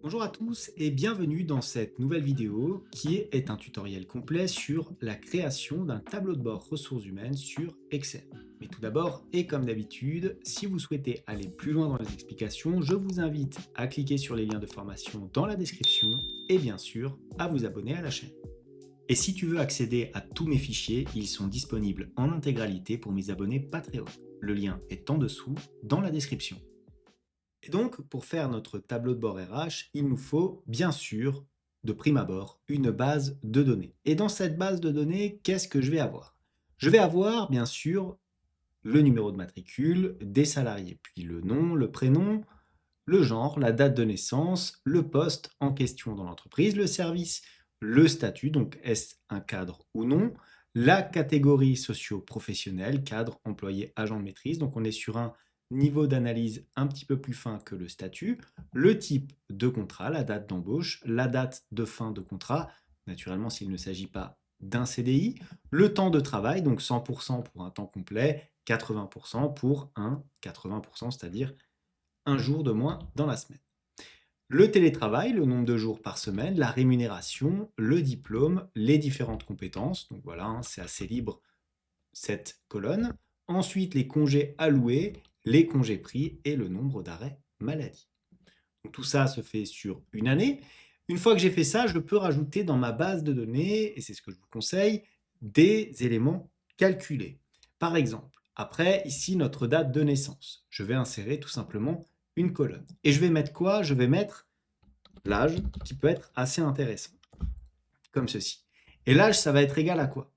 Bonjour à tous et bienvenue dans cette nouvelle vidéo qui est un tutoriel complet sur la création d'un tableau de bord ressources humaines sur Excel. Mais tout d'abord, et comme d'habitude, si vous souhaitez aller plus loin dans les explications, je vous invite à cliquer sur les liens de formation dans la description et bien sûr à vous abonner à la chaîne. Et si tu veux accéder à tous mes fichiers, ils sont disponibles en intégralité pour mes abonnés Patreon. Le lien est en dessous dans la description. Et donc, pour faire notre tableau de bord RH, il nous faut, bien sûr, de prime abord, une base de données. Et dans cette base de données, qu'est-ce que je vais avoir? Je vais avoir, bien sûr, le numéro de matricule des salariés, puis le nom, le prénom, le genre, la date de naissance, le poste en question dans l'entreprise, le service, le statut, donc est-ce un cadre ou non, la catégorie socio-professionnelle, cadre, employé, agent de maîtrise, donc on est sur un niveau d'analyse un petit peu plus fin que le statut, le type de contrat, la date d'embauche, la date de fin de contrat, naturellement s'il ne s'agit pas d'un CDI, le temps de travail, donc 100% pour un temps complet, 80% pour un 80%, c'est-à-dire un jour de moins dans la semaine. Le télétravail, le nombre de jours par semaine, la rémunération, le diplôme, les différentes compétences. Donc voilà, c'est assez libre cette colonne. Ensuite, les congés alloués, les congés pris et le nombre d'arrêts maladie. Donc tout ça se fait sur une année. Une fois que j'ai fait ça, je peux rajouter dans ma base de données, et c'est ce que je vous conseille, des éléments calculés. Par exemple, après, ici, notre date de naissance. Je vais insérer tout simplement une colonne. Et je vais mettre quoi? Je vais mettre l'âge, qui peut être assez intéressant, comme ceci. Et l'âge, ça va être égal à quoi?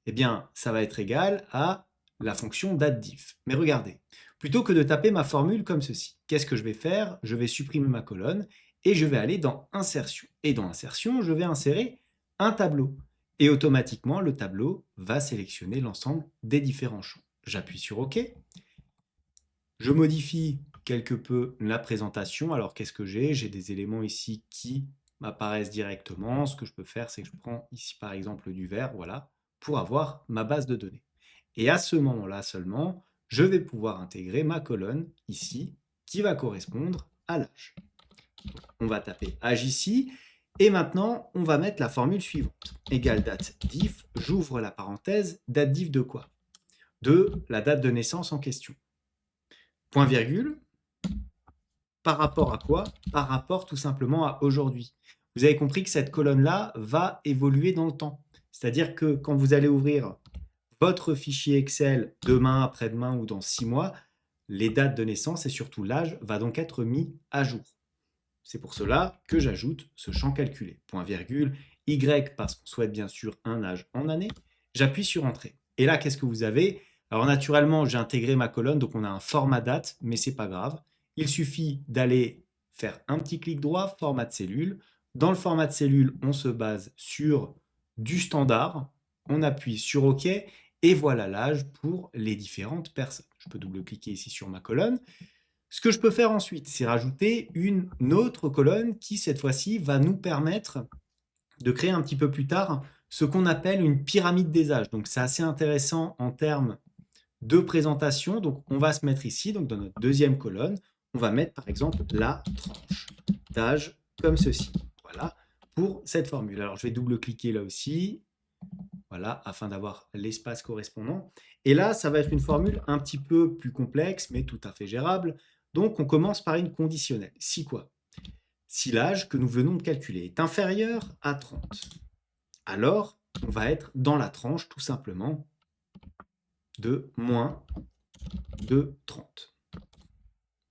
Eh bien, ça va être égal à la fonction date_diff. Mais regardez, plutôt que de taper ma formule comme ceci, qu'est-ce que je vais faire? Je vais supprimer ma colonne et je vais aller dans Insertion. Et dans Insertion, je vais insérer un tableau. Et automatiquement, le tableau va sélectionner l'ensemble des différents champs. J'appuie sur OK. Je modifie quelque peu la présentation. Alors, qu'est-ce que j'ai? J'ai des éléments ici qui m'apparaissent directement. Ce que je peux faire, c'est que je prends ici, par exemple, du vert, voilà, pour avoir ma base de données. Et à ce moment-là seulement, je vais pouvoir intégrer ma colonne ici, qui va correspondre à l'âge. On va taper âge ici. Et maintenant, on va mettre la formule suivante. Égale date diff, j'ouvre la parenthèse, date diff de quoi? De la date de naissance en question. Point virgule, par rapport à quoi? Par rapport tout simplement à aujourd'hui. Vous avez compris que cette colonne-là va évoluer dans le temps. C'est-à-dire que quand vous allez ouvrir votre fichier Excel demain, après-demain ou dans 6 mois, les dates de naissance et surtout l'âge va donc être mis à jour. C'est pour cela que j'ajoute ce champ calculé. Point virgule, Y parce qu'on souhaite bien sûr un âge en année. J'appuie sur Entrée. Et là, qu'est-ce que vous avez? Alors naturellement, j'ai intégré ma colonne, donc on a un format date, mais c'est pas grave. Il suffit d'aller faire un petit clic droit, format de cellule. Dans le format de cellule, on se base sur du standard. On appuie sur OK et voilà l'âge pour les différentes personnes. Je peux double-cliquer ici sur ma colonne. Ce que je peux faire ensuite, c'est rajouter une autre colonne qui, cette fois-ci, va nous permettre de créer un petit peu plus tard ce qu'on appelle une pyramide des âges. Donc, c'est assez intéressant en termes de présentation. Donc, on va se mettre ici, donc dans notre deuxième colonne, on va mettre par exemple la tranche d'âge comme ceci. Voilà, pour cette formule. Alors, je vais double-cliquer là aussi, voilà, afin d'avoir l'espace correspondant. Et là, ça va être une formule un petit peu plus complexe, mais tout à fait gérable. Donc, on commence par une conditionnelle. Si quoi? Si l'âge que nous venons de calculer est inférieur à 30, alors on va être dans la tranche tout simplement de moins de 30.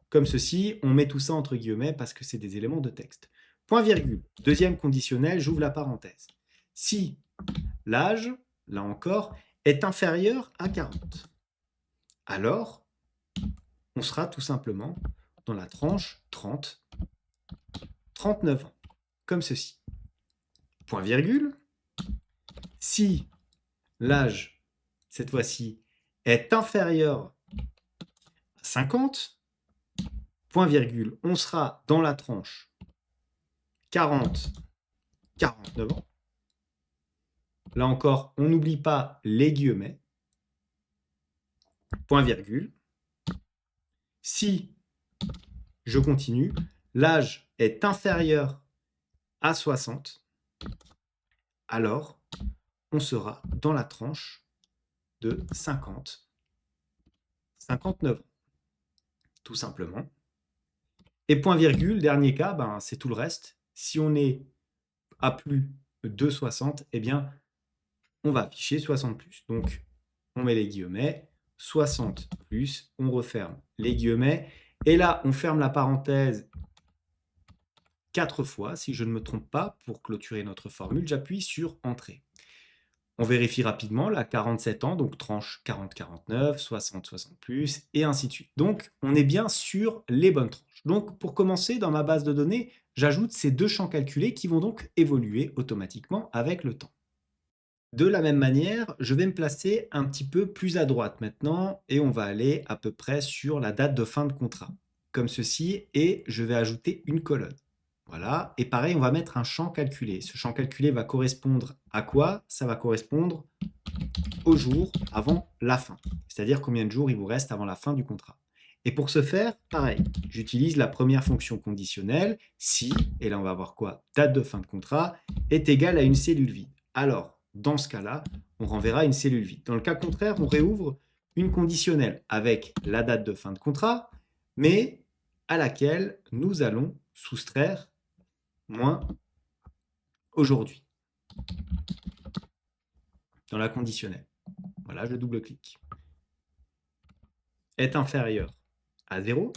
Comme ceci, on met tout ça entre guillemets parce que c'est des éléments de texte. Point virgule. Deuxième conditionnel, j'ouvre la parenthèse. Si l'âge, là encore, est inférieur à 40, alors on sera tout simplement dans la tranche 30-39 ans, comme ceci. Point virgule. Si l'âge, cette fois-ci, est inférieur à 50, point virgule, on sera dans la tranche 40-49 ans. Là encore, on n'oublie pas les guillemets. Point virgule. Si je continue, l'âge est inférieur à 60, alors on sera dans la tranche de 50, 59 ans, tout simplement. Et point virgule, dernier cas, ben, c'est tout le reste. Si on est à plus de 60, eh bien, on va afficher 60 plus. Donc, on met les guillemets, 60 plus, on referme les guillemets. Et là, on ferme la parenthèse 4 fois, si je ne me trompe pas, pour clôturer notre formule. J'appuie sur Entrée. On vérifie rapidement, là, 47 ans, donc tranche 40-49, 60-60 plus, et ainsi de suite. Donc, on est bien sur les bonnes tranches. Donc, pour commencer, dans ma base de données, j'ajoute ces deux champs calculés qui vont donc évoluer automatiquement avec le temps. De la même manière, je vais me placer un petit peu plus à droite maintenant et on va aller à peu près sur la date de fin de contrat, comme ceci, et je vais ajouter une colonne. Voilà, et pareil, on va mettre un champ calculé. Ce champ calculé va correspondre à quoi? Ça va correspondre au jour avant la fin, c'est-à-dire combien de jours il vous reste avant la fin du contrat. Et pour ce faire, pareil, j'utilise la première fonction conditionnelle, si, et là on va voir quoi? Date de fin de contrat, est égale à une cellule vide. Alors, dans ce cas-là, on renverra une cellule vide. Dans le cas contraire, on réouvre une conditionnelle avec la date de fin de contrat, mais à laquelle nous allons soustraire moins aujourd'hui, dans la conditionnelle. Voilà, je double-clique. Est inférieur à 0.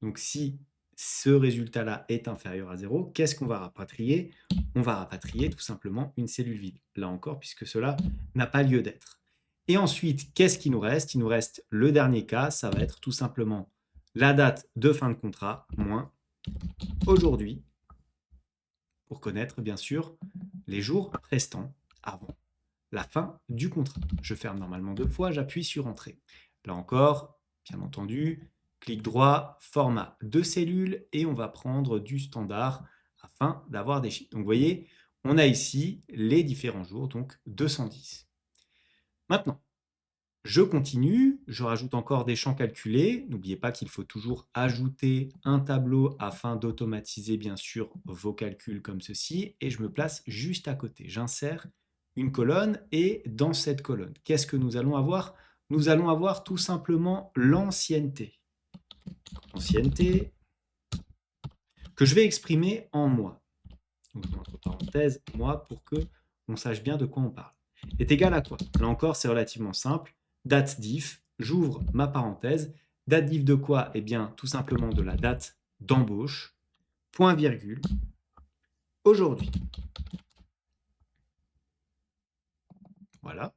Donc, si ce résultat-là est inférieur à 0, qu'est-ce qu'on va rapatrier? On va rapatrier tout simplement une cellule vide. Là encore, puisque cela n'a pas lieu d'être. Et ensuite, qu'est-ce qui nous reste? Il nous reste le dernier cas, ça va être tout simplement la date de fin de contrat moins aujourd'hui, pour connaître bien sûr les jours restants avant la fin du contrat. Je ferme normalement 2 fois, j'appuie sur Entrée. Là encore, bien entendu, clic droit, format de cellules, et on va prendre du standard afin d'avoir des chiffres. Donc vous voyez, on a ici les différents jours, donc 210. Maintenant, je continue, je rajoute encore des champs calculés. N'oubliez pas qu'il faut toujours ajouter un tableau afin d'automatiser bien sûr vos calculs comme ceci, et je me place juste à côté. J'insère une colonne, et dans cette colonne, qu'est-ce que nous allons avoir? Nous allons avoir tout simplement l'ancienneté. Ancienneté que je vais exprimer en mois. Donc, entre parenthèses, mois, pour que l'on sache bien de quoi on parle. Est égal à quoi? Là encore, c'est relativement simple. Date diff, j'ouvre ma parenthèse. Date diff de quoi? Eh bien, tout simplement de la date d'embauche, point virgule, aujourd'hui. Voilà.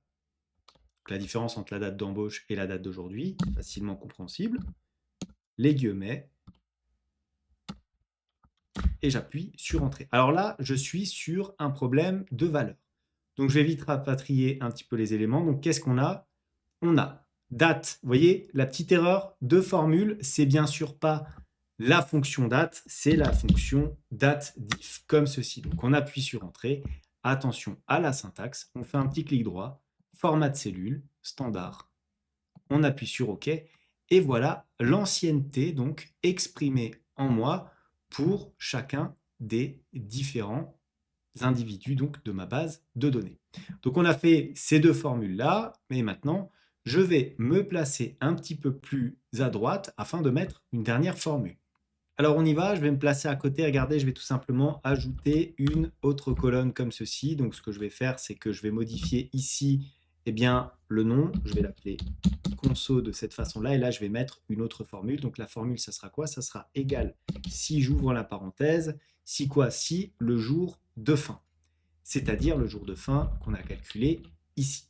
La différence entre la date d'embauche et la date d'aujourd'hui, facilement compréhensible. Les guillemets, et j'appuie sur Entrée. Alors là, je suis sur un problème de valeur. Donc, je vais vite rapatrier un petit peu les éléments. Donc, qu'est-ce qu'on a? On a date. Vous voyez, la petite erreur de formule, c'est bien sûr pas la fonction date, c'est la fonction date diff, comme ceci. Donc, on appuie sur Entrée. Attention à la syntaxe. On fait un petit clic droit, format de cellule, standard. On appuie sur OK. Et voilà l'ancienneté, donc exprimée en mois pour chacun des différents individus donc de ma base de données. Donc on a fait ces deux formules-là, mais maintenant, je vais me placer un petit peu plus à droite afin de mettre une dernière formule. Alors on y va, je vais me placer à côté, regardez, je vais tout simplement ajouter une autre colonne comme ceci. Donc ce que je vais faire, c'est que je vais modifier ici eh bien, le nom, je vais l'appeler conso de cette façon-là, et là je vais mettre une autre formule. Donc la formule, ça sera quoi? Ça sera égal, si j'ouvre la parenthèse, si quoi? Si le jour de fin, c'est-à-dire le jour de fin qu'on a calculé ici,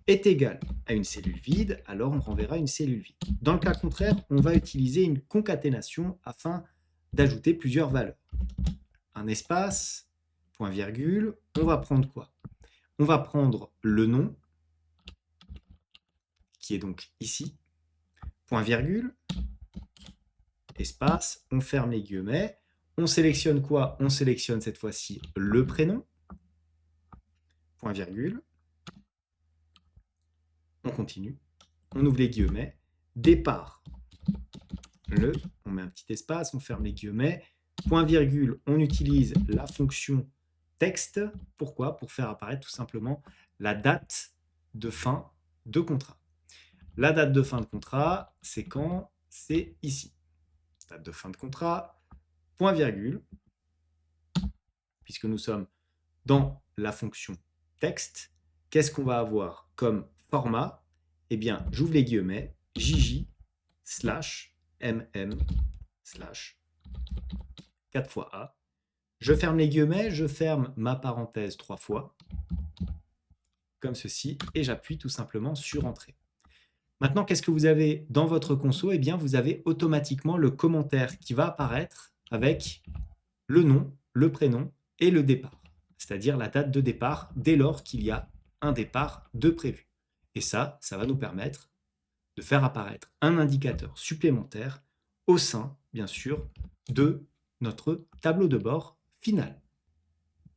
est égal à une cellule vide, alors on renverra une cellule vide. Dans le cas contraire, on va utiliser une concaténation afin d'ajouter plusieurs valeurs. Un espace, point virgule, on va prendre quoi? On va prendre le nom, qui est donc ici, point virgule, espace, on ferme les guillemets, on sélectionne quoi? On sélectionne cette fois-ci le prénom, point virgule, on continue, on ouvre les guillemets, départ, on met un petit espace, on ferme les guillemets, point virgule, on utilise la fonction texte. Pourquoi? Pour faire apparaître tout simplement la date de fin de contrat. La date de fin de contrat, c'est quand? C'est ici. Date de fin de contrat, point virgule, puisque nous sommes dans la fonction texte. Qu'est-ce qu'on va avoir comme format? Eh bien, j'ouvre les guillemets, jj slash mm slash 4 fois a. Je ferme les guillemets, je ferme ma parenthèse 3 fois, comme ceci, et j'appuie tout simplement sur Entrée. Maintenant, qu'est-ce que vous avez dans votre conso? Eh bien, vous avez automatiquement le commentaire qui va apparaître avec le nom, le prénom et le départ, c'est-à-dire la date de départ dès lors qu'il y a un départ de prévu. Et ça va nous permettre de faire apparaître un indicateur supplémentaire au sein, bien sûr, de notre tableau de bord final.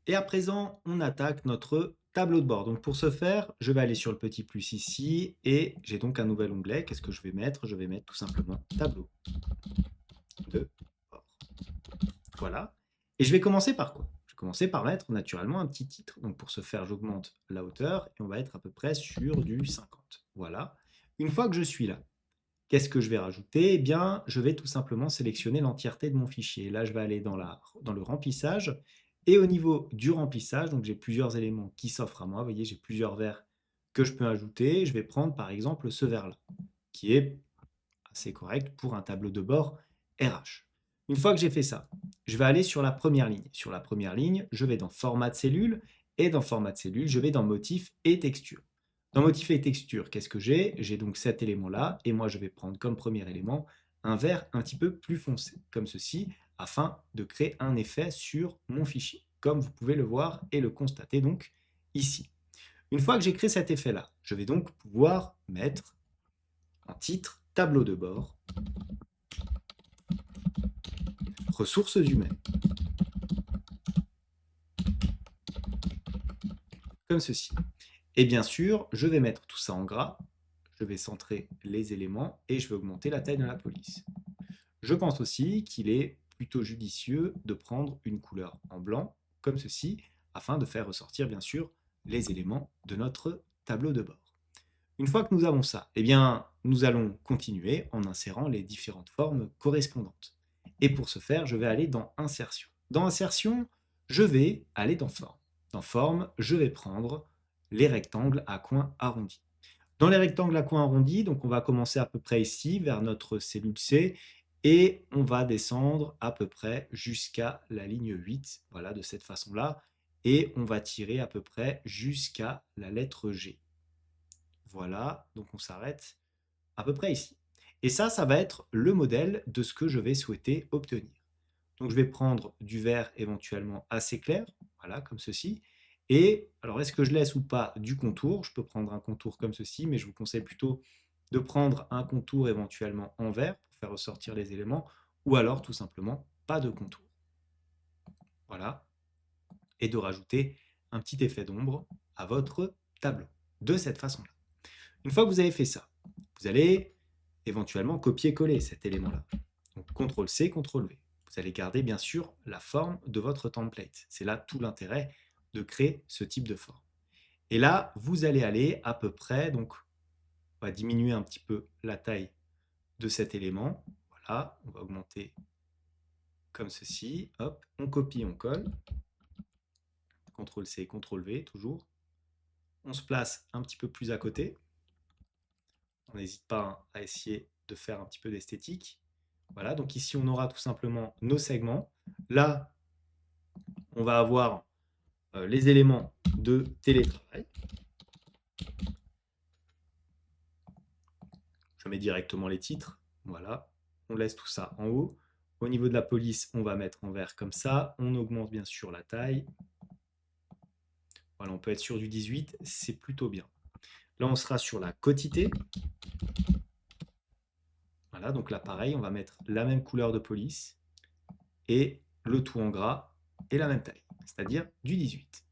Et à présent, on attaque notre tableau de bord. Donc pour ce faire, je vais aller sur le petit plus ici et j'ai donc un nouvel onglet. Qu'est-ce que je vais mettre? Je vais mettre tout simplement tableau de bord. Voilà. Et je vais commencer par quoi? Je vais commencer par mettre naturellement un petit titre. Donc pour ce faire, j'augmente la hauteur et on va être à peu près sur du 50. Voilà. Une fois que je suis là, qu'est-ce que je vais rajouter? Eh bien, je vais tout simplement sélectionner l'entièreté de mon fichier. Là, je vais aller dans le remplissage. Et au niveau du remplissage, donc j'ai plusieurs éléments qui s'offrent à moi. Vous voyez, j'ai plusieurs vers que je peux ajouter. Je vais prendre par exemple ce vers-là, qui est assez correct pour un tableau de bord RH. Une fois que j'ai fait ça, je vais aller sur la première ligne. Sur la première ligne, je vais dans Format de cellule. Et dans Format de cellule, je vais dans Motif et Texture. Dans Motif et Texture, qu'est-ce que j'ai? J'ai donc cet élément-là. Et moi, je vais prendre comme premier élément un vert un petit peu plus foncé, comme ceci, afin de créer un effet sur mon fichier, comme vous pouvez le voir et le constater donc ici. Une fois que j'ai créé cet effet-là, je vais donc pouvoir mettre en titre tableau de bord, ressources humaines, comme ceci. Et bien sûr, je vais mettre tout ça en gras, je vais centrer les éléments et je vais augmenter la taille de la police. Je pense aussi qu'il est plutôt judicieux de prendre une couleur en blanc, comme ceci, afin de faire ressortir bien sûr les éléments de notre tableau de bord. Une fois que nous avons ça, eh bien, nous allons continuer en insérant les différentes formes correspondantes. Et pour ce faire, je vais aller dans Insertion. Dans Insertion, je vais aller dans Forme. Dans Forme, je vais prendre les rectangles à coins arrondis. Dans les rectangles à coins arrondis, donc on va commencer à peu près ici, vers notre cellule C, et on va descendre à peu près jusqu'à la ligne 8, voilà, de cette façon-là, et on va tirer à peu près jusqu'à la lettre G. Voilà, donc on s'arrête à peu près ici. Et ça va être le modèle de ce que je vais souhaiter obtenir. Donc je vais prendre du vert éventuellement assez clair, voilà, comme ceci. Et alors, est-ce que je laisse ou pas du contour? Je peux prendre un contour comme ceci, mais je vous conseille plutôt de prendre un contour éventuellement en vert pour faire ressortir les éléments, ou alors tout simplement pas de contour. Voilà. Et de rajouter un petit effet d'ombre à votre tableau, de cette façon-là. Une fois que vous avez fait ça, vous allez éventuellement copier-coller cet élément-là. Donc CTRL-C, CTRL-V. Vous allez garder bien sûr la forme de votre template. C'est là tout l'intérêt de créer ce type de forme. Et là, vous allez aller à peu près, donc on va diminuer un petit peu la taille de cet élément. Voilà, on va augmenter comme ceci. Hop, on copie, on colle. CTRL-C, CTRL-V, toujours. On se place un petit peu plus à côté. On n'hésite pas à essayer de faire un petit peu d'esthétique. Voilà, donc ici, on aura tout simplement nos segments. Là, on va avoir les éléments de télétravail. Je mets directement les titres. Voilà, on laisse tout ça en haut. Au niveau de la police, on va mettre en vert comme ça. On augmente bien sûr la taille. Voilà, on peut être sur du 18, c'est plutôt bien. Là, on sera sur la quotité. Voilà, donc là, pareil, on va mettre la même couleur de police et le tout en gras et la même taille, c'est-à-dire du 18.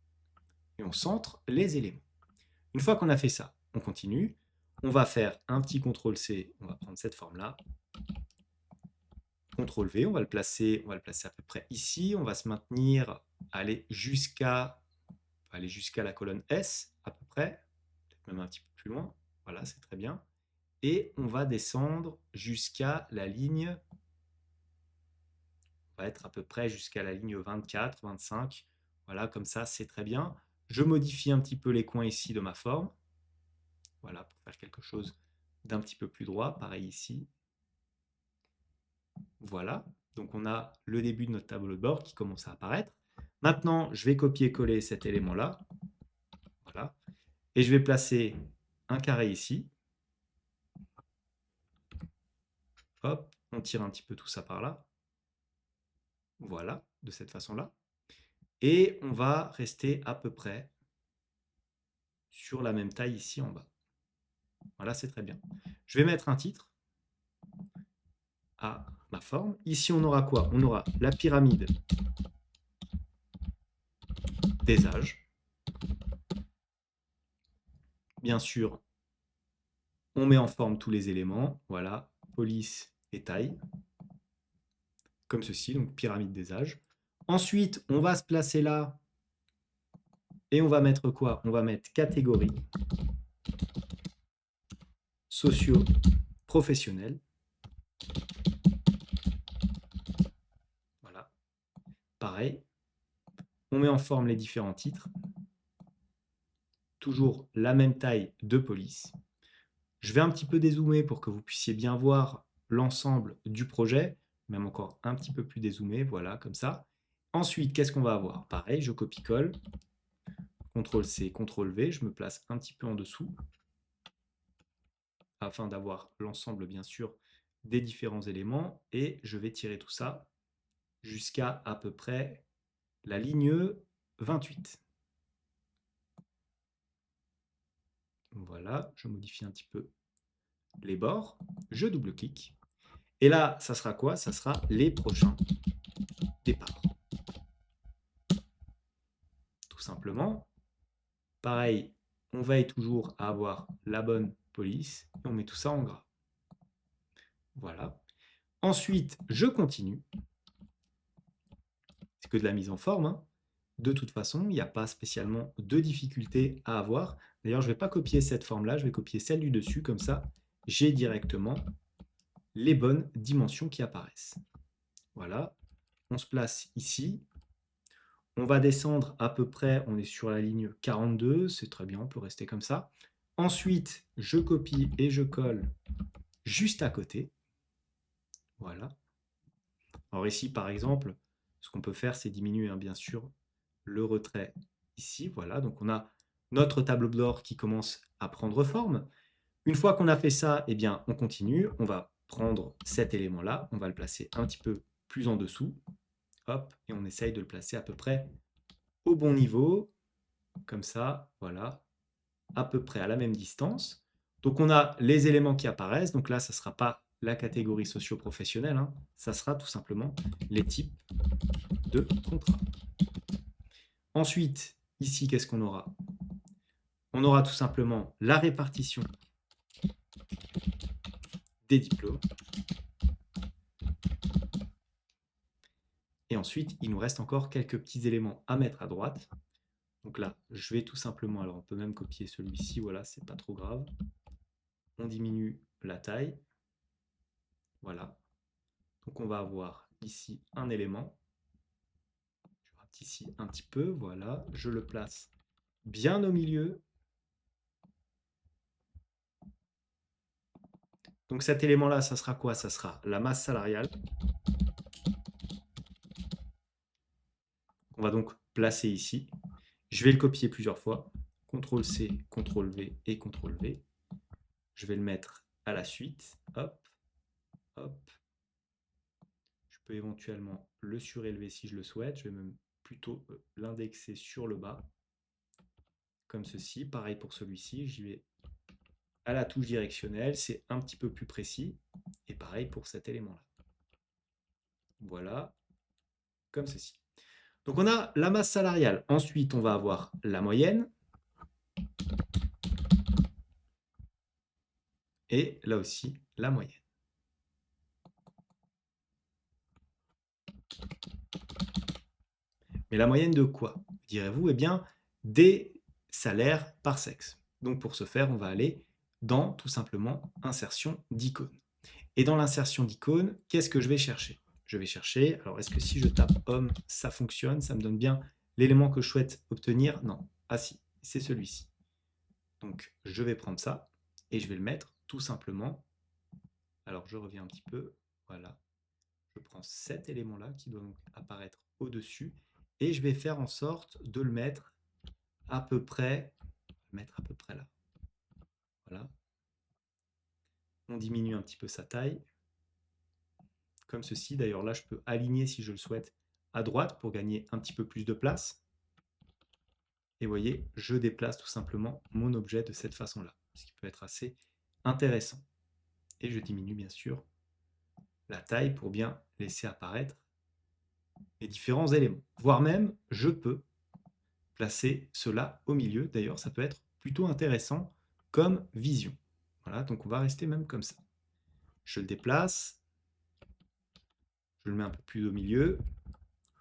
Et on centre les éléments. Une fois qu'on a fait ça, on continue. On va faire un petit CTRL-C, on va prendre cette forme-là. CTRL V, on va le placer à peu près ici. On va se maintenir, aller jusqu'à la colonne S à peu près, peut-être même un petit peu plus loin. Voilà, c'est très bien. Et on va descendre jusqu'à la ligne, on va être à peu près jusqu'à la ligne 24, 25. Voilà, comme ça, c'est très bien. Je modifie un petit peu les coins ici de ma forme. Voilà, pour faire quelque chose d'un petit peu plus droit. Pareil ici. Voilà, donc on a le début de notre tableau de bord qui commence à apparaître. Maintenant, je vais copier-coller cet élément-là. Voilà. Et je vais placer un carré ici. Hop, on tire un petit peu tout ça par là. Voilà, de cette façon-là. Et on va rester à peu près sur la même taille ici en bas. Voilà, c'est très bien. Je vais mettre un titre à ma forme. Ici, on aura quoi? On aura la pyramide des âges. Bien sûr, on met en forme tous les éléments. Voilà, police et taille. Comme ceci, donc pyramide des âges. Ensuite, on va se placer là et on va mettre quoi? On va mettre catégorie socio-professionnelle. Voilà. Pareil, on met en forme les différents titres. Toujours la même taille de police. Je vais un petit peu dézoomer pour que vous puissiez bien voir l'ensemble du projet, même encore un petit peu plus dézoomé, voilà, comme ça. Ensuite, qu'est-ce qu'on va avoir? Pareil, je copie-colle, CTRL-C, CTRL-V, je me place un petit peu en dessous, afin d'avoir l'ensemble, bien sûr, des différents éléments, et je vais tirer tout ça jusqu'à à peu près la ligne 28. Voilà, je modifie un petit peu les bords, je double-clique, et là, ça sera quoi? Ça sera les prochains départs. Tout simplement. Pareil, on veille toujours à avoir la bonne police, et on met tout ça en gras. Voilà. Ensuite, je continue. C'est que de la mise en forme, hein. De toute façon, il n'y a pas spécialement de difficulté à avoir. D'ailleurs, je ne vais pas copier cette forme-là, je vais copier celle du dessus, comme ça, j'ai directement les bonnes dimensions qui apparaissent. Voilà, on se place ici. On va descendre à peu près, on est sur la ligne 42, c'est très bien, on peut rester comme ça. Ensuite, je copie et je colle juste à côté. Voilà. Alors ici, par exemple, ce qu'on peut faire, c'est diminuer, hein, bien sûr, le retrait ici. Voilà, donc on a notre tableau de bord qui commence à prendre forme. Une fois qu'on a fait ça, eh bien, on continue. On va prendre cet élément-là, on va le placer un petit peu plus en dessous. Hop, et on essaye de le placer à peu près au bon niveau, comme ça, voilà, à peu près à la même distance. Donc on a les éléments qui apparaissent. Donc là, ça ne sera pas la catégorie socio-professionnelle, hein. Ça sera tout simplement les types de contrats. Ensuite, ici, qu'est-ce qu'on aura? On aura tout simplement la répartition des diplômes. Et ensuite, il nous reste encore quelques petits éléments à mettre à droite. Donc là, je vais tout simplement, alors on peut même copier celui-ci, voilà, c'est pas trop grave. On diminue la taille. Voilà. Donc on va avoir ici un élément. Je rate ici un petit peu, voilà. Je le place bien au milieu. Donc cet élément-là, ça sera quoi? Ça sera la masse salariale. On va donc placer ici. Je vais le copier plusieurs fois. CTRL-C, CTRL-V et CTRL-V. Je vais le mettre à la suite. Hop, hop. Je peux éventuellement le surélever si je le souhaite. Je vais même plutôt l'indexer sur le bas. Comme ceci. Pareil pour celui-ci. J'y vais à la touche directionnelle. C'est un petit peu plus précis. Et pareil pour cet élément-là. Voilà. Comme ceci. Donc on a la masse salariale. Ensuite, on va avoir la moyenne. Et là aussi, la moyenne. Mais la moyenne de quoi, direz-vous? Eh bien, des salaires par sexe. Donc pour ce faire, on va aller dans tout simplement insertion d'icônes. Et dans l'insertion d'icônes, qu'est-ce que je vais chercher? Je vais chercher, alors est-ce que si je tape homme, ça fonctionne? Ça me donne bien l'élément que je souhaite obtenir? Non. Ah si, c'est celui-ci. Donc je vais prendre ça et je vais le mettre tout simplement. Alors je reviens un petit peu, voilà. Je prends cet élément-là qui doit donc apparaître au-dessus et je vais faire en sorte de le mettre à peu près, là. Voilà. On diminue un petit peu sa taille, comme ceci. D'ailleurs là, je peux aligner si je le souhaite à droite pour gagner un petit peu plus de place. Et vous voyez, je déplace tout simplement mon objet de cette façon-là, ce qui peut être assez intéressant. Et je diminue bien sûr la taille pour bien laisser apparaître les différents éléments. Voire même, je peux placer cela au milieu. D'ailleurs, ça peut être plutôt intéressant comme vision. Voilà, donc on va rester même comme ça. Je le déplace, je le mets un peu plus au milieu.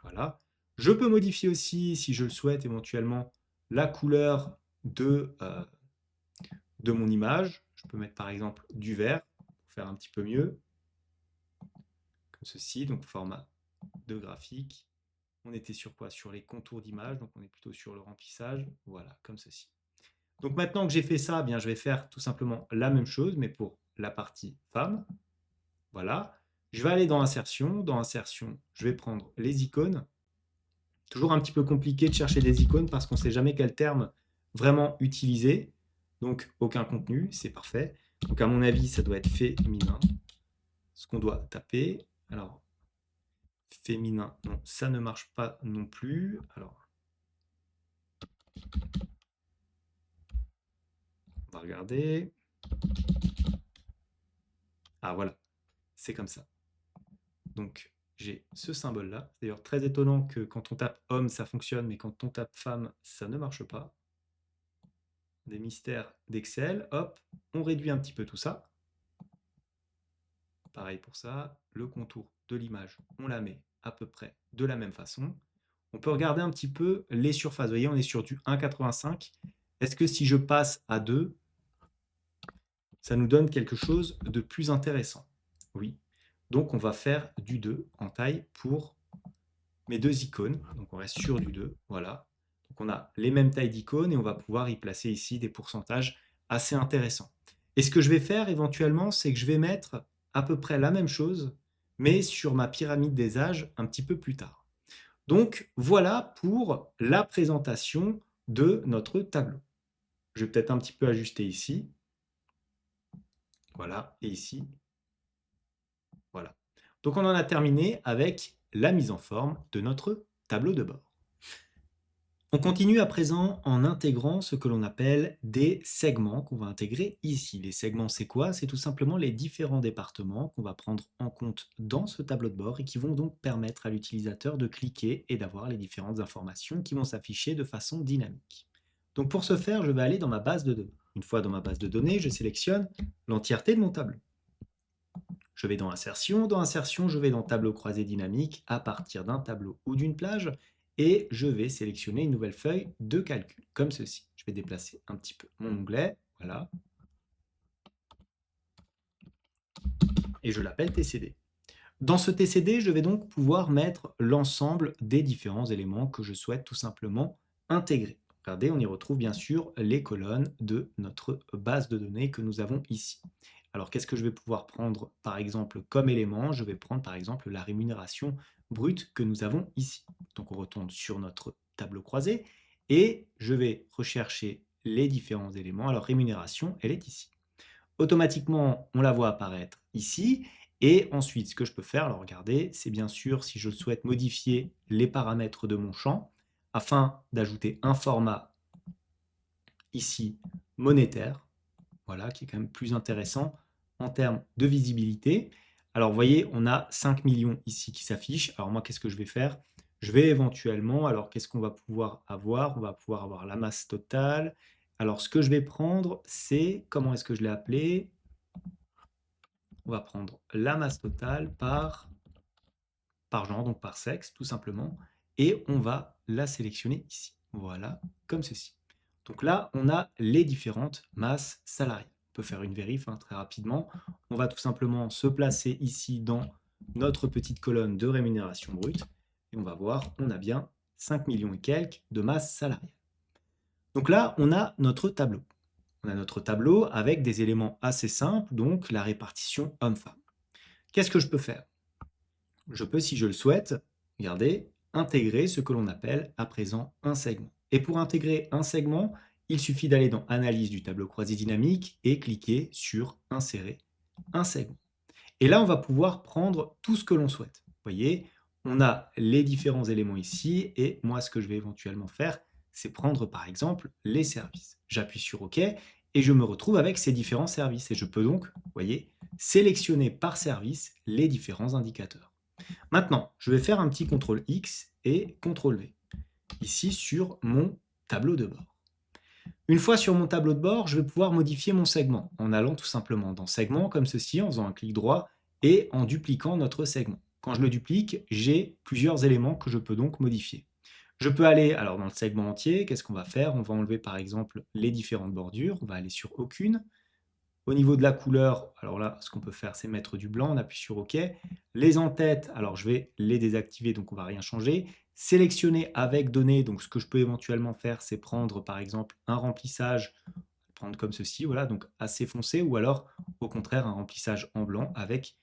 Voilà. Je peux modifier aussi, si je le souhaite, éventuellement la couleur de mon image. Je peux mettre par exemple du vert pour faire un petit peu mieux. Comme ceci, donc format de graphique. On était sur quoi? Sur les contours d'image, donc on est plutôt sur le remplissage. Voilà, comme ceci. Donc maintenant que j'ai fait ça, eh bien, je vais faire tout simplement la même chose, mais pour la partie femme. Voilà. Je vais aller dans Insertion. Dans Insertion, je vais prendre les icônes. Toujours un petit peu compliqué de chercher des icônes parce qu'on ne sait jamais quel terme vraiment utiliser. Donc, aucun contenu, c'est parfait. Donc, à mon avis, ça doit être féminin. Ce qu'on doit taper. Alors, féminin, non, ça ne marche pas non plus. Alors, on va regarder. Ah, voilà, c'est comme ça. Donc, j'ai ce symbole-là. C'est d'ailleurs très étonnant que quand on tape homme, ça fonctionne, mais quand on tape femme, ça ne marche pas. Des mystères d'Excel. Hop, on réduit un petit peu tout ça. Pareil pour ça. Le contour de l'image, on la met à peu près de la même façon. On peut regarder un petit peu les surfaces. Vous voyez, on est sur du 1,85. Est-ce que si je passe à 2, ça nous donne quelque chose de plus intéressant? Oui. Donc, on va faire du 2 en taille pour mes deux icônes. Donc, on reste sur du 2. Voilà. Donc, on a les mêmes tailles d'icônes et on va pouvoir y placer ici des pourcentages assez intéressants. Et ce que je vais faire éventuellement, c'est que je vais mettre à peu près la même chose, mais sur ma pyramide des âges un petit peu plus tard. Donc, voilà pour la présentation de notre tableau. Je vais peut-être un petit peu ajuster ici. Voilà, et ici. Voilà. Donc, on en a terminé avec la mise en forme de notre tableau de bord. On continue à présent en intégrant ce que l'on appelle des segments qu'on va intégrer ici. Les segments, c'est quoi? C'est tout simplement les différents départements qu'on va prendre en compte dans ce tableau de bord et qui vont donc permettre à l'utilisateur de cliquer et d'avoir les différentes informations qui vont s'afficher de façon dynamique. Donc pour ce faire, je vais aller dans ma base de données. Une fois dans ma base de données, je sélectionne l'entièreté de mon tableau. Je vais dans Insertion. Dans Insertion, je vais dans Tableau croisé dynamique à partir d'un tableau ou d'une plage et je vais sélectionner une nouvelle feuille de calcul, comme ceci. Je vais déplacer un petit peu mon onglet, voilà, et je l'appelle TCD. Dans ce TCD, je vais donc pouvoir mettre l'ensemble des différents éléments que je souhaite tout simplement intégrer. Regardez, on y retrouve bien sûr les colonnes de notre base de données que nous avons ici. Alors, qu'est-ce que je vais pouvoir prendre par exemple comme élément? Je vais prendre par exemple la rémunération brute que nous avons ici. Donc, on retourne sur notre tableau croisé et je vais rechercher les différents éléments. Alors, rémunération, elle est ici. Automatiquement, on la voit apparaître ici. Et ensuite, ce que je peux faire, alors regardez, c'est bien sûr si je souhaite modifier les paramètres de mon champ afin d'ajouter un format ici monétaire, voilà, qui est quand même plus intéressant en termes de visibilité. Alors, vous voyez, on a 5 millions ici qui s'affichent. Alors, moi, qu'est-ce que je vais faire? Je vais éventuellement, alors qu'est-ce qu'on va pouvoir avoir? On va pouvoir avoir la masse totale. Alors, ce que je vais prendre, c'est, comment est-ce que je l'ai appelé? On va prendre la masse totale par genre, donc par sexe, tout simplement. et on va la sélectionner ici. Voilà, comme ceci. Donc là, on a les différentes masses salariales. On peut faire une vérif très rapidement. On va tout simplement se placer ici dans notre petite colonne de rémunération brute et on va voir, on a bien 5 millions et quelques de masse salariale. Donc là, on a notre tableau. On a notre tableau avec des éléments assez simples, donc la répartition homme-femme. Qu'est-ce que je peux faire? Je peux, si je le souhaite, regardez, intégrer ce que l'on appelle à présent un segment. Et pour intégrer un segment, il suffit d'aller dans Analyse du tableau croisé dynamique et cliquer sur Insérer un segment. Et là, on va pouvoir prendre tout ce que l'on souhaite. Vous voyez, on a les différents éléments ici et moi, ce que je vais éventuellement faire, c'est prendre par exemple les services. J'appuie sur OK et je me retrouve avec ces différents services et je peux donc, vous voyez, sélectionner par service les différents indicateurs. Maintenant, je vais faire un petit CTRL X et CTRL V ici sur mon tableau de bord. Une fois sur mon tableau de bord, je vais pouvoir modifier mon segment en allant tout simplement dans Segment comme ceci, en faisant un clic droit et en dupliquant notre segment. Quand je le duplique, j'ai plusieurs éléments que je peux donc modifier. Je peux aller alors dans le segment entier, qu'est-ce qu'on va faire? On va enlever par exemple les différentes bordures, on va aller sur Aucune. Au niveau de la couleur, alors là, ce qu'on peut faire, c'est mettre du blanc, on appuie sur OK. Les en-têtes, alors je vais les désactiver, donc on ne va rien changer. Sélectionner avec données, donc ce que je peux éventuellement faire, c'est prendre par exemple un remplissage, prendre comme ceci, voilà, donc assez foncé, ou alors au contraire un remplissage en blanc avec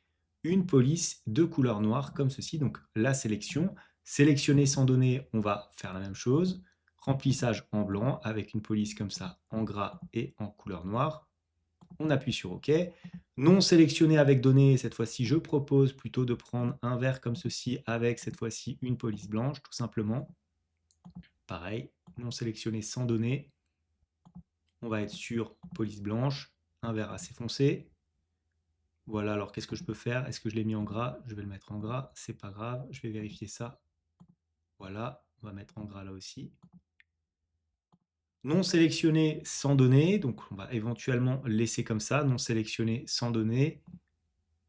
une police de couleur noire comme ceci, donc la sélection. Sélectionner sans données, on va faire la même chose. Remplissage en blanc avec une police comme ça en gras et en couleur noire. On appuie sur OK. Non sélectionné avec données, cette fois-ci, je propose plutôt de prendre un vert comme ceci avec cette fois-ci une police blanche, tout simplement. Pareil, non sélectionné sans données. On va être sur police blanche, un vert assez foncé. Voilà, alors qu'est-ce que je peux faire? Est-ce que je l'ai mis en gras? Je vais le mettre en gras, c'est pas grave, je vais vérifier ça. Voilà, on va mettre en gras là aussi. Non sélectionné sans données, donc on va éventuellement laisser comme ça, non sélectionné sans données.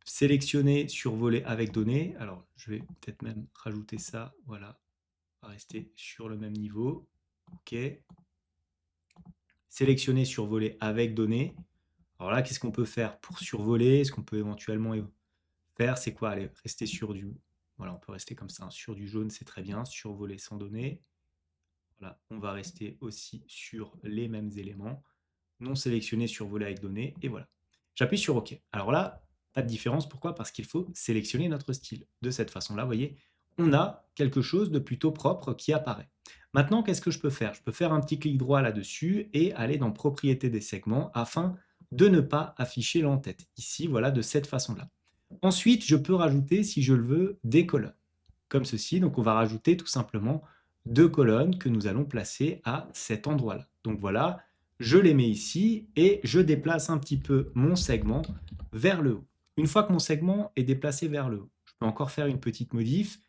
Sélectionner, survoler avec données. Alors, je vais peut-être même rajouter ça. Voilà, on va rester sur le même niveau. OK. Sélectionner, survoler avec données. Alors là, qu'est-ce qu'on peut faire pour survoler? Ce qu'on peut éventuellement faire, c'est quoi? Allez, rester sur du... Voilà, on peut rester comme ça. Sur du jaune, c'est très bien. Survoler sans données. Voilà, on va rester aussi sur les mêmes éléments. Non sélectionné, survoler avec données. Et voilà. J'appuie sur OK. Alors là, pas de différence. Pourquoi? Parce qu'il faut sélectionner notre style. De cette façon-là, vous voyez, on a quelque chose de plutôt propre qui apparaît. Maintenant, qu'est-ce que je peux faire? Je peux faire un petit clic droit là-dessus et aller dans Propriétés des segments afin de ne pas afficher l'en-tête. Ici, voilà, de cette façon-là. Ensuite, je peux rajouter, si je le veux, des colonnes. Comme ceci. Donc, on va rajouter tout simplement deux colonnes que nous allons placer à cet endroit-là. Donc voilà, je les mets ici et je déplace un petit peu mon segment vers le haut. Une fois que mon segment est déplacé vers le haut, je peux encore faire une petite modif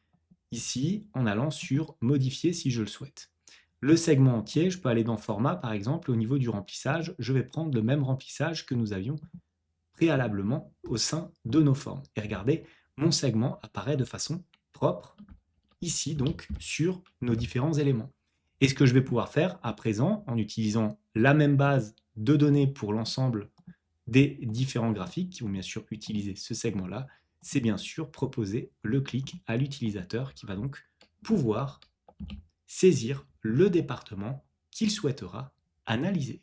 ici en allant sur modifier si je le souhaite. Le segment entier, je peux aller dans format par exemple, au niveau du remplissage, je vais prendre le même remplissage que nous avions préalablement au sein de nos formes. Et regardez, mon segment apparaît de façon propre ici donc sur nos différents éléments. Et ce que je vais pouvoir faire à présent, en utilisant la même base de données pour l'ensemble des différents graphiques qui vont bien sûr utiliser ce segment-là, c'est bien sûr proposer le clic à l'utilisateur qui va donc pouvoir saisir le département qu'il souhaitera analyser.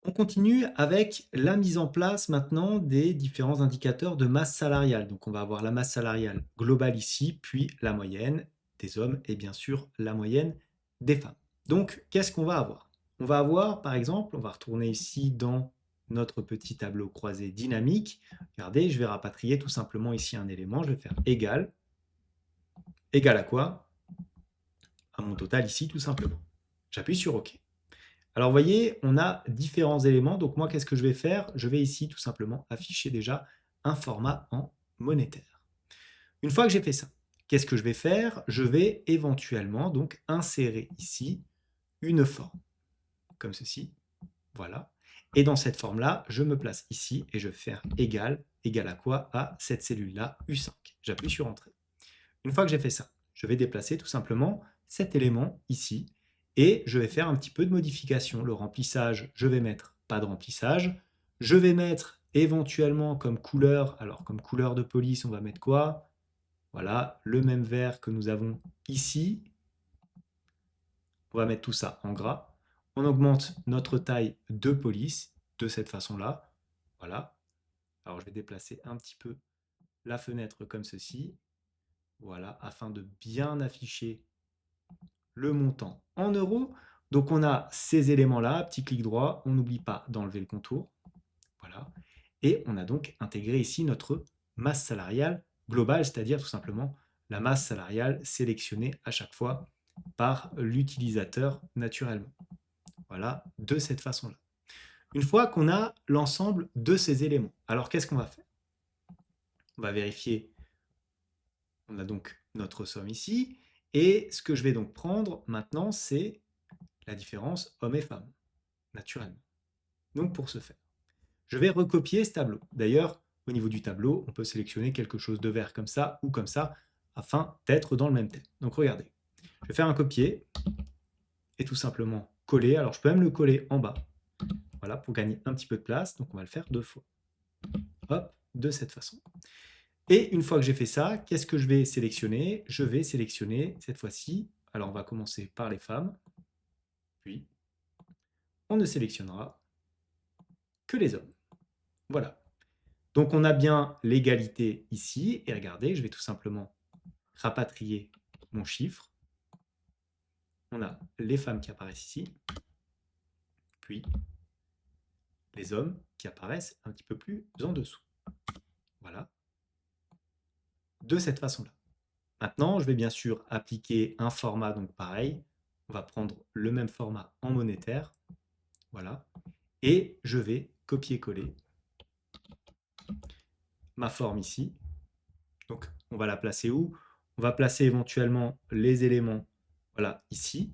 On continue avec la mise en place maintenant des différents indicateurs de masse salariale. Donc on va avoir la masse salariale globale ici, puis la moyenne des hommes et bien sûr la moyenne des femmes. Donc qu'est-ce qu'on va avoir? On va avoir par exemple, on va retourner ici dans notre petit tableau croisé dynamique. Regardez, je vais rapatrier tout simplement ici un élément, je vais faire égal. Égal à quoi? À mon total ici tout simplement. J'appuie sur OK. Alors, vous voyez, on a différents éléments. Donc, moi, qu'est-ce que je vais faire? Je vais ici tout simplement afficher déjà un format en monétaire. Une fois que j'ai fait ça, qu'est-ce que je vais faire? Je vais éventuellement donc insérer ici une forme, comme ceci. Voilà. Et dans cette forme-là, je me place ici et je vais faire égal à quoi? À cette cellule-là, U5. J'appuie sur Entrée. Une fois que j'ai fait ça, je vais déplacer tout simplement cet élément ici et je vais faire un petit peu de modification. Le remplissage, je vais mettre pas de remplissage. Je vais mettre éventuellement comme couleur, alors comme couleur de police, on va mettre quoi? Voilà, le même vert que nous avons ici. On va mettre tout ça en gras. On augmente notre taille de police de cette façon-là. Voilà. Alors je vais déplacer un petit peu la fenêtre comme ceci. Voilà, afin de bien afficher le montant en euros. Donc on a ces éléments-là, petit clic droit, on n'oublie pas d'enlever le contour. Voilà. Et on a donc intégré ici notre masse salariale globale, c'est-à-dire tout simplement la masse salariale sélectionnée à chaque fois par l'utilisateur naturellement. Voilà, de cette façon-là. Une fois qu'on a l'ensemble de ces éléments, alors qu'est-ce qu'on va faire? On va vérifier, on a donc notre somme ici, et ce que je vais donc prendre maintenant, c'est la différence hommes et femmes, naturellement. Donc pour ce faire, je vais recopier ce tableau. D'ailleurs, au niveau du tableau, on peut sélectionner quelque chose de vert comme ça ou comme ça, afin d'être dans le même thème. Donc regardez, je vais faire un copier, et tout simplement coller. Alors je peux même le coller en bas, voilà, pour gagner un petit peu de place. Donc on va le faire 2 fois. Hop, de cette façon. Et une fois que j'ai fait ça, qu'est-ce que je vais sélectionner? Je vais sélectionner cette fois-ci, alors on va commencer par les femmes, puis on ne sélectionnera que les hommes. Voilà. Donc on a bien l'égalité ici, et regardez, je vais tout simplement rapatrier mon chiffre. On a les femmes qui apparaissent ici, puis les hommes qui apparaissent un petit peu plus en dessous. Voilà. De cette façon-là. Maintenant, je vais bien sûr appliquer un format, donc pareil. On va prendre le même format en monétaire. Voilà. Et je vais copier-coller ma forme ici. Donc, on va la placer où? On va placer éventuellement les éléments, voilà, ici.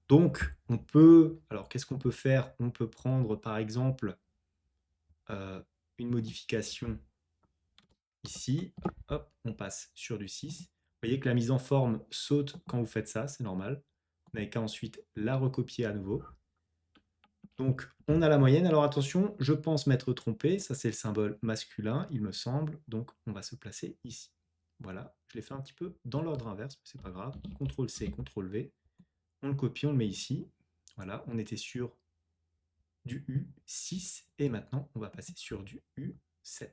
Donc, on peut, alors qu'est-ce qu'on peut faire? On peut prendre par exemple une modification ici. Hop, on passe sur du 6. Vous voyez que la mise en forme saute quand vous faites ça, c'est normal. Vous n'avez qu'à ensuite la recopier à nouveau. Donc, on a la moyenne. Alors attention, je pense m'être trompé. Ça, c'est le symbole masculin, il me semble. Donc, on va se placer ici. Voilà, je l'ai fait un petit peu dans l'ordre inverse, mais c'est pas grave. CTRL-C, CTRL-V. On le copie, on le met ici. Voilà, on était sur du U6 et maintenant, on va passer sur du U7.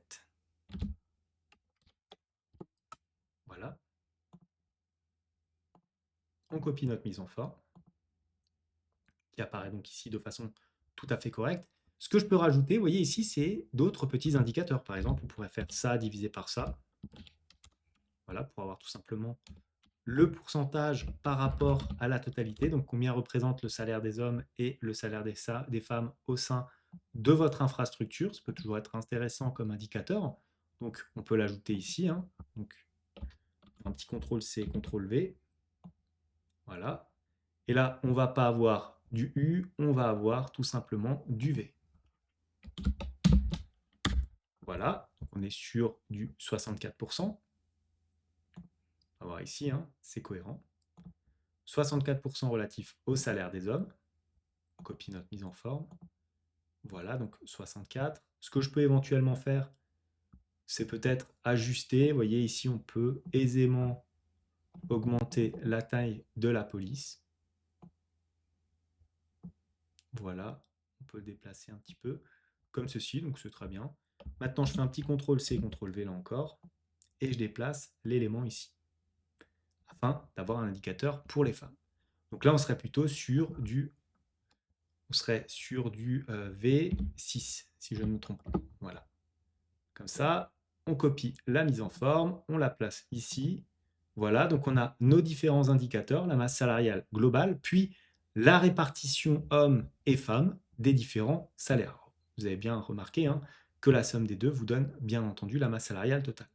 Voilà. On copie notre mise en forme, qui apparaît donc ici de façon tout à fait correcte. Ce que je peux rajouter, vous voyez ici, c'est d'autres petits indicateurs. Par exemple, on pourrait faire ça divisé par ça. Voilà, pour avoir tout simplement le pourcentage par rapport à la totalité, donc combien représente le salaire des hommes et le salaire des femmes au sein de votre infrastructure. Ça peut toujours être intéressant comme indicateur. Donc, on peut l'ajouter ici. Hein. Donc, un petit CTRL-C, CTRL-V. Voilà. Et là, on ne va pas avoir du U, on va avoir tout simplement du V. Voilà, donc on est sur du 64%. On va voir ici, hein, c'est cohérent. 64% relatif au salaire des hommes. On copie notre mise en forme. Voilà, donc 64. Ce que je peux éventuellement faire, c'est peut-être ajuster. Vous voyez, ici, on peut aisément augmenter la taille de la police. Voilà, on peut le déplacer un petit peu comme ceci, donc c'est très bien. Maintenant, je fais un petit CTRL-C, CTRL-V là encore, et je déplace l'élément ici, afin d'avoir un indicateur pour les femmes. Donc là, on serait plutôt sur du, V6, si je ne me trompe pas. Voilà. Comme ça, on copie la mise en forme, on la place ici. Voilà, donc on a nos différents indicateurs, la masse salariale globale, puis la répartition hommes et femmes des différents salaires. Vous avez bien remarqué hein, que la somme des deux vous donne bien entendu la masse salariale totale.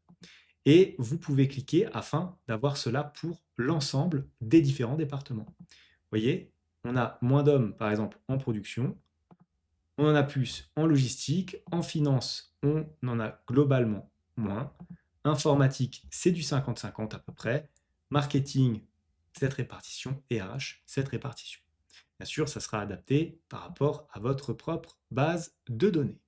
Et vous pouvez cliquer afin d'avoir cela pour l'ensemble des différents départements. Vous voyez, on a moins d'hommes par exemple en production, on en a plus en logistique, en finance, on en a globalement moins. Informatique, c'est du 50-50 à peu près. marketing, cette répartition, et RH, cette répartition. Bien sûr, ça sera adapté par rapport à votre propre base de données.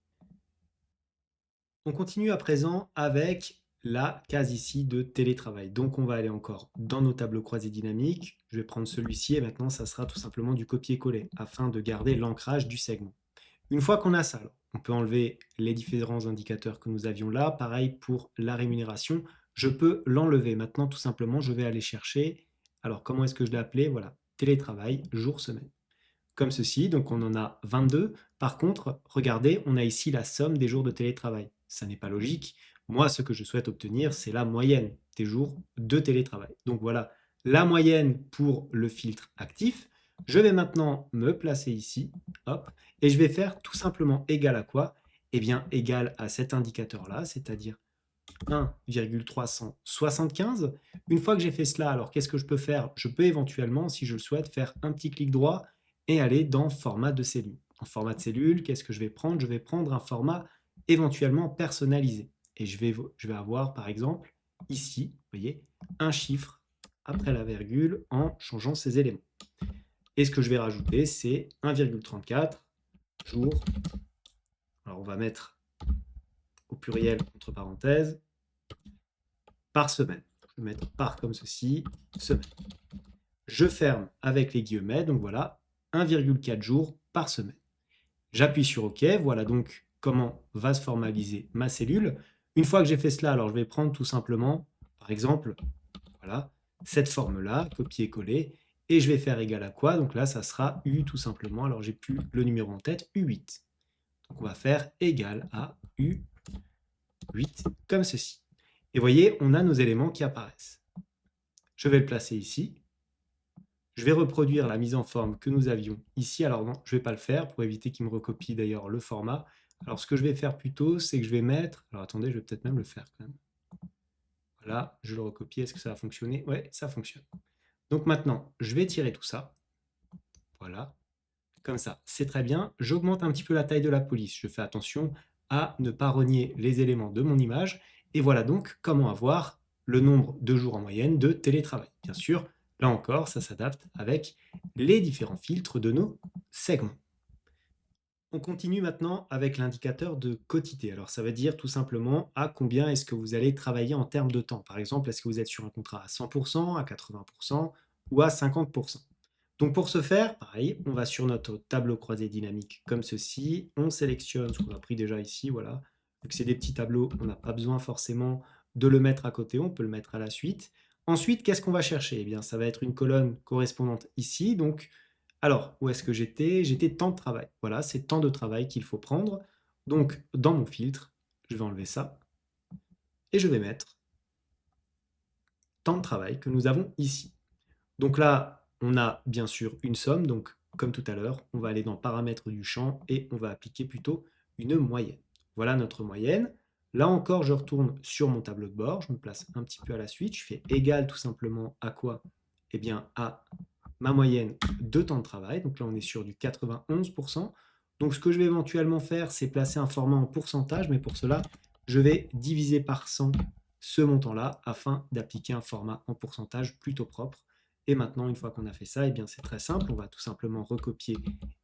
On continue à présent avec la case ici de télétravail. Donc on va aller encore dans nos tableaux croisés dynamiques. Je vais prendre celui-ci et maintenant ça sera tout simplement du copier-coller afin de garder l'ancrage du segment. Une fois qu'on a ça, alors, on peut enlever les différents indicateurs que nous avions là. Pareil pour la rémunération, je peux l'enlever. Maintenant, tout simplement, je vais aller chercher. Alors, comment est-ce que je l'ai appelé? Voilà, télétravail, jour, semaine. Comme ceci, donc on en a 22. Par contre, regardez, on a ici la somme des jours de télétravail. Ça n'est pas logique. Moi, ce que je souhaite obtenir, c'est la moyenne des jours de télétravail. Donc voilà, la moyenne pour le filtre actif. Je vais maintenant me placer ici, hop, et je vais faire tout simplement égal à quoi? Eh bien, égal à cet indicateur-là, c'est-à-dire 1,375. Une fois que j'ai fait cela, alors qu'est-ce que je peux faire? Je peux éventuellement, si je le souhaite, faire un petit clic droit et aller dans format de cellule. En format de cellule, qu'est-ce que je vais prendre? Je vais prendre un format éventuellement personnalisé. Et je vais avoir, par exemple, ici, vous voyez, un chiffre après la virgule en changeant ces éléments. Et ce que je vais rajouter, c'est 1,34 jours. Alors, on va mettre au pluriel entre parenthèses par semaine. Je vais mettre par comme ceci, semaine. Je ferme avec les guillemets, donc voilà, 1,4 jours par semaine. J'appuie sur OK, voilà donc comment va se formaliser ma cellule. Une fois que j'ai fait cela, alors je vais prendre tout simplement, par exemple, voilà, cette forme-là, copier-coller, et je vais faire égal à quoi? Donc là, ça sera U tout simplement, alors j'ai plus le numéro en tête, U8. Donc on va faire égal à U8, comme ceci. Et vous voyez, on a nos éléments qui apparaissent. Je vais le placer ici. Je vais reproduire la mise en forme que nous avions ici. Alors non, je ne vais pas le faire pour éviter qu'il me recopie d'ailleurs le format. Alors ce que je vais faire plutôt, c'est que je vais mettre... Alors attendez, je vais peut-être même le faire quand même. Voilà, je le recopie. Est-ce que ça va fonctionner? Oui, ça fonctionne. Donc maintenant, je vais tirer tout ça. Voilà, comme ça, c'est très bien. J'augmente un petit peu la taille de la police. Je fais attention à ne pas renier les éléments de mon image. Et voilà donc comment avoir le nombre de jours en moyenne de télétravail. Bien sûr, là encore, ça s'adapte avec les différents filtres de nos segments. On continue maintenant avec l'indicateur de quotité. Alors ça veut dire tout simplement à combien est-ce que vous allez travailler en termes de temps. Par exemple, est-ce que vous êtes sur un contrat à 100%, à 80% ou à 50%. Donc pour ce faire, pareil, on va sur notre tableau croisé dynamique comme ceci. On sélectionne ce qu'on a pris déjà ici, voilà. Vu que c'est des petits tableaux, on n'a pas besoin forcément de le mettre à côté, on peut le mettre à la suite. Ensuite, qu'est-ce qu'on va chercher? Eh bien, ça va être une colonne correspondante ici. Donc, alors, où est-ce que j'étais? J'étais temps de travail. Voilà, c'est temps de travail qu'il faut prendre. Donc, dans mon filtre, je vais enlever ça et je vais mettre temps de travail que nous avons ici. Donc là, on a bien sûr une somme, donc comme tout à l'heure, on va aller dans paramètres du champ et on va appliquer plutôt une moyenne. Voilà notre moyenne. Là encore, je retourne sur mon tableau de bord, je me place un petit peu à la suite, je fais égal tout simplement à quoi? Eh bien à ma moyenne de temps de travail, donc là on est sur du 91%. Donc ce que je vais éventuellement faire, c'est placer un format en pourcentage, mais pour cela, je vais diviser par 100 ce montant-là afin d'appliquer un format en pourcentage plutôt propre. Et maintenant, une fois qu'on a fait ça, eh bien c'est très simple, on va tout simplement recopier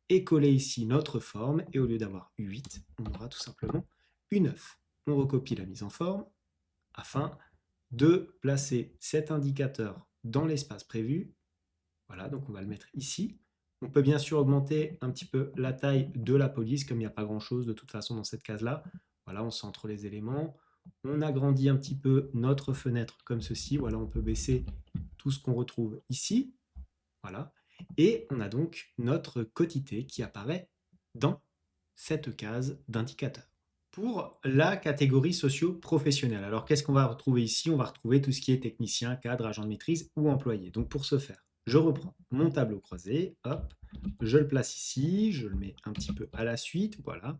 et coller ici notre forme, et au lieu d'avoir U8, on aura tout simplement U9. On recopie la mise en forme afin de placer cet indicateur dans l'espace prévu. Voilà, donc on va le mettre ici. On peut bien sûr augmenter un petit peu la taille de la police, comme il n'y a pas grand-chose de toute façon dans cette case-là. Voilà, on centre les éléments. On agrandit un petit peu notre fenêtre comme ceci. Voilà, on peut baisser tout ce qu'on retrouve ici. Voilà. Et on a donc notre quotité qui apparaît dans cette case d'indicateur. Pour la catégorie socio-professionnelle, alors qu'est-ce qu'on va retrouver ici? On va retrouver tout ce qui est technicien, cadre, agent de maîtrise ou employé. Donc pour ce faire, je reprends mon tableau croisé, hop, je le place ici, je le mets un petit peu à la suite, voilà.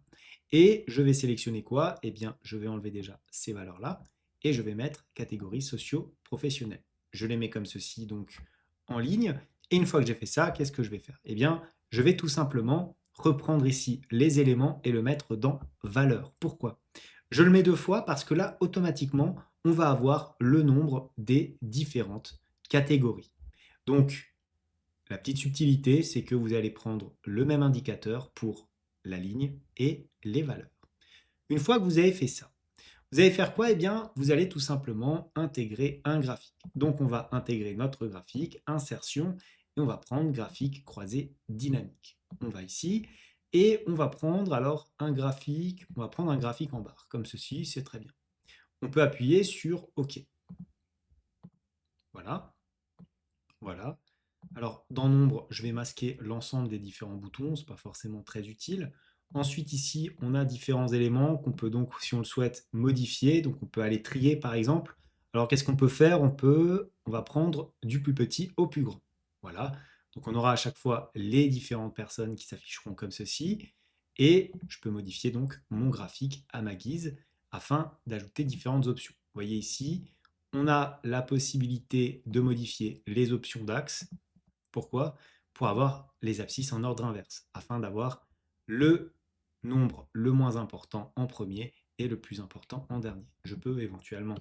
Et je vais sélectionner quoi? Eh bien, je vais enlever déjà ces valeurs-là et je vais mettre catégorie socio-professionnelle. Je les mets comme ceci, donc en ligne. Et une fois que j'ai fait ça, qu'est-ce que je vais faire? Eh bien, je vais tout simplement reprendre ici les éléments et le mettre dans valeur. Pourquoi? Je le mets deux fois parce que là, automatiquement, on va avoir le nombre des différentes catégorie. Donc, la petite subtilité, c'est que vous allez prendre le même indicateur pour la ligne et les valeurs. Une fois que vous avez fait ça, vous allez faire quoi? Eh bien, vous allez tout simplement intégrer un graphique. Donc, on va intégrer notre graphique, insertion, et on va prendre graphique croisé dynamique. On va ici, et on va prendre alors un graphique, on va prendre un graphique en barre, comme ceci, c'est très bien. On peut appuyer sur OK. Voilà, voilà. Alors, dans Nombre, je vais masquer l'ensemble des différents boutons, ce n'est pas forcément très utile. Ensuite, ici, on a différents éléments qu'on peut donc, si on le souhaite, modifier. Donc, on peut aller trier, par exemple. Alors, qu'est-ce qu'on peut faire? On va prendre du plus petit au plus grand. Voilà. Donc, on aura à chaque fois les différentes personnes qui s'afficheront comme ceci. Et je peux modifier donc mon graphique à ma guise afin d'ajouter différentes options. Vous voyez ici, on a la possibilité de modifier les options d'axe. Pourquoi? Pour avoir les abscisses en ordre inverse, afin d'avoir le nombre le moins important en premier et le plus important en dernier. Je peux éventuellement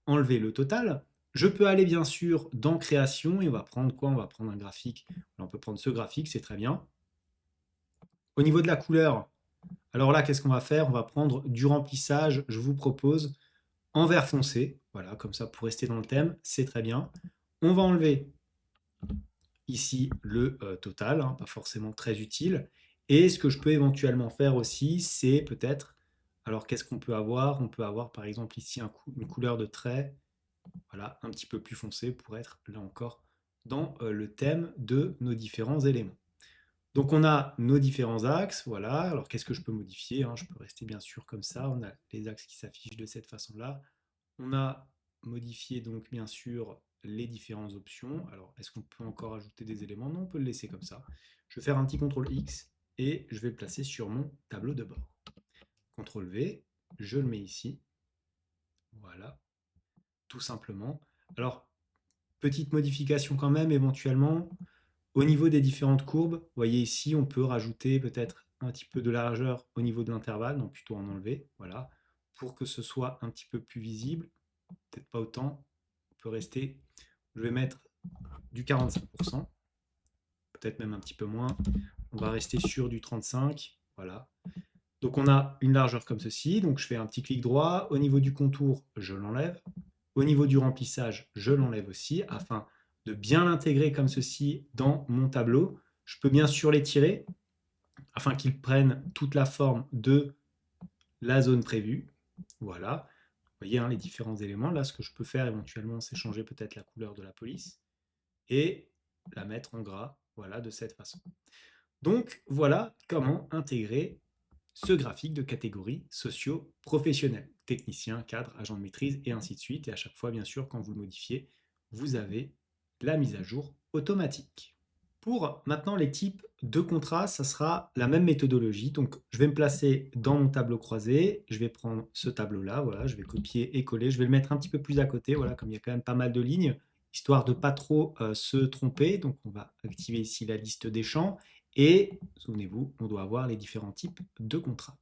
enlever le total. Je peux aller bien sûr dans création et on va prendre quoi? On va prendre un graphique. On peut prendre ce graphique, c'est très bien. Au niveau de la couleur, alors là, qu'est-ce qu'on va faire? On va prendre du remplissage. Je vous propose en vert foncé. Voilà, comme ça pour rester dans le thème, c'est très bien. On va enlever ici le total, hein, pas forcément très utile. Et ce que je peux éventuellement faire aussi, c'est peut-être, alors qu'est-ce qu'on peut avoir? On peut avoir par exemple ici une couleur de trait, voilà, un petit peu plus foncé pour être là encore dans le thème de nos différents éléments. Donc on a nos différents axes, voilà. Alors qu'est-ce que je peux modifier, hein? Je peux rester bien sûr comme ça, on a les axes qui s'affichent de cette façon-là. On a modifié donc bien sûr les différentes options. Alors est-ce qu'on peut encore ajouter des éléments? Non, on peut le laisser comme ça. Je vais faire un petit CTRL X et je vais le placer sur mon tableau de bord. CTRL V, je le mets ici. Voilà, tout simplement. Alors, petite modification quand même éventuellement. Au niveau des différentes courbes, vous voyez ici, on peut rajouter peut-être un petit peu de largeur au niveau de l'intervalle, donc plutôt en enlever, voilà, pour que ce soit un petit peu plus visible. Peut-être pas autant, on peut rester, je vais mettre du 45%, peut-être même un petit peu moins. On va rester sur du 35, voilà. Donc on a une largeur comme ceci, donc je fais un petit clic droit. Au niveau du contour, je l'enlève. Au niveau du remplissage, je l'enlève aussi, afin de bien l'intégrer comme ceci dans mon tableau. Je peux bien sûr les tirer, afin qu'ils prennent toute la forme de la zone prévue. Voilà. Vous voyez hein, les différents éléments. Là, ce que je peux faire éventuellement, c'est changer peut-être la couleur de la police et la mettre en gras, voilà, de cette façon. Donc, voilà comment intégrer ce graphique de catégorie socio-professionnelle. Technicien, cadre, agent de maîtrise et ainsi de suite. Et à chaque fois, bien sûr, quand vous le modifiez, vous avez la mise à jour automatique. Pour maintenant les types de contrats, ça sera la même méthodologie. Donc, je vais me placer dans mon tableau croisé. Je vais prendre ce tableau-là. Voilà, je vais copier et coller. Je vais le mettre un petit peu plus à côté. Voilà, comme il y a quand même pas mal de lignes, histoire de ne pas trop se tromper. Donc, on va activer ici la liste des champs. Et souvenez-vous, on doit avoir les différents types de contrats.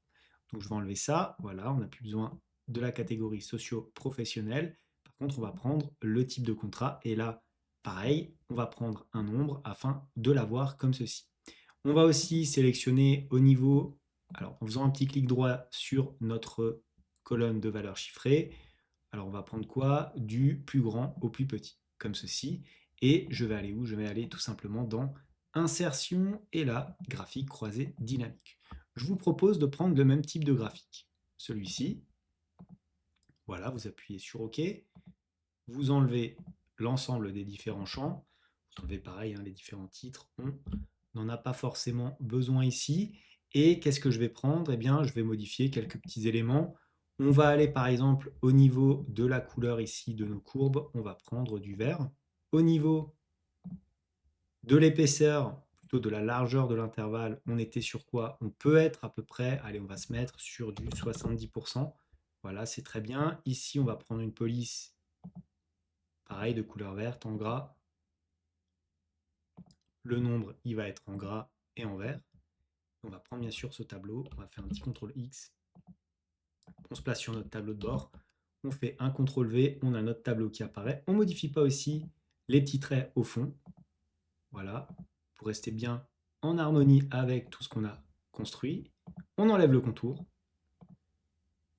Donc, je vais enlever ça. Voilà, on n'a plus besoin de la catégorie socio-professionnelle. Par contre, on va prendre le type de contrat. Et là, pareil, on va prendre un nombre afin de l'avoir comme ceci. On va aussi sélectionner au niveau, alors en faisant un petit clic droit sur notre colonne de valeurs chiffrées, alors on va prendre quoi? Du plus grand au plus petit, comme ceci. Et je vais aller où? Je vais aller tout simplement dans insertion et là, graphique croisé dynamique. Je vous propose de prendre le même type de graphique. Celui-ci, voilà, vous appuyez sur OK, vous enlevez l'ensemble des différents champs, vous enlevez pareil hein, les différents titres, on n'en a pas forcément besoin ici. Et qu'est-ce que je vais prendre? Eh bien, je vais modifier quelques petits éléments. On va aller par exemple au niveau de la couleur ici de nos courbes, on va prendre du vert. Au niveau de l'épaisseur, plutôt de la largeur de l'intervalle, on était sur quoi? On peut être à peu près, allez, on va se mettre sur du 70%. Voilà, c'est très bien. Ici, on va prendre une police, pareil, de couleur verte en gras. Le nombre, il va être en gras et en vert. On va prendre bien sûr ce tableau, on va faire un petit CTRL X, on se place sur notre tableau de bord, on fait un CTRL V, on a notre tableau qui apparaît. On ne modifie pas aussi les petits traits au fond, voilà, pour rester bien en harmonie avec tout ce qu'on a construit. On enlève le contour,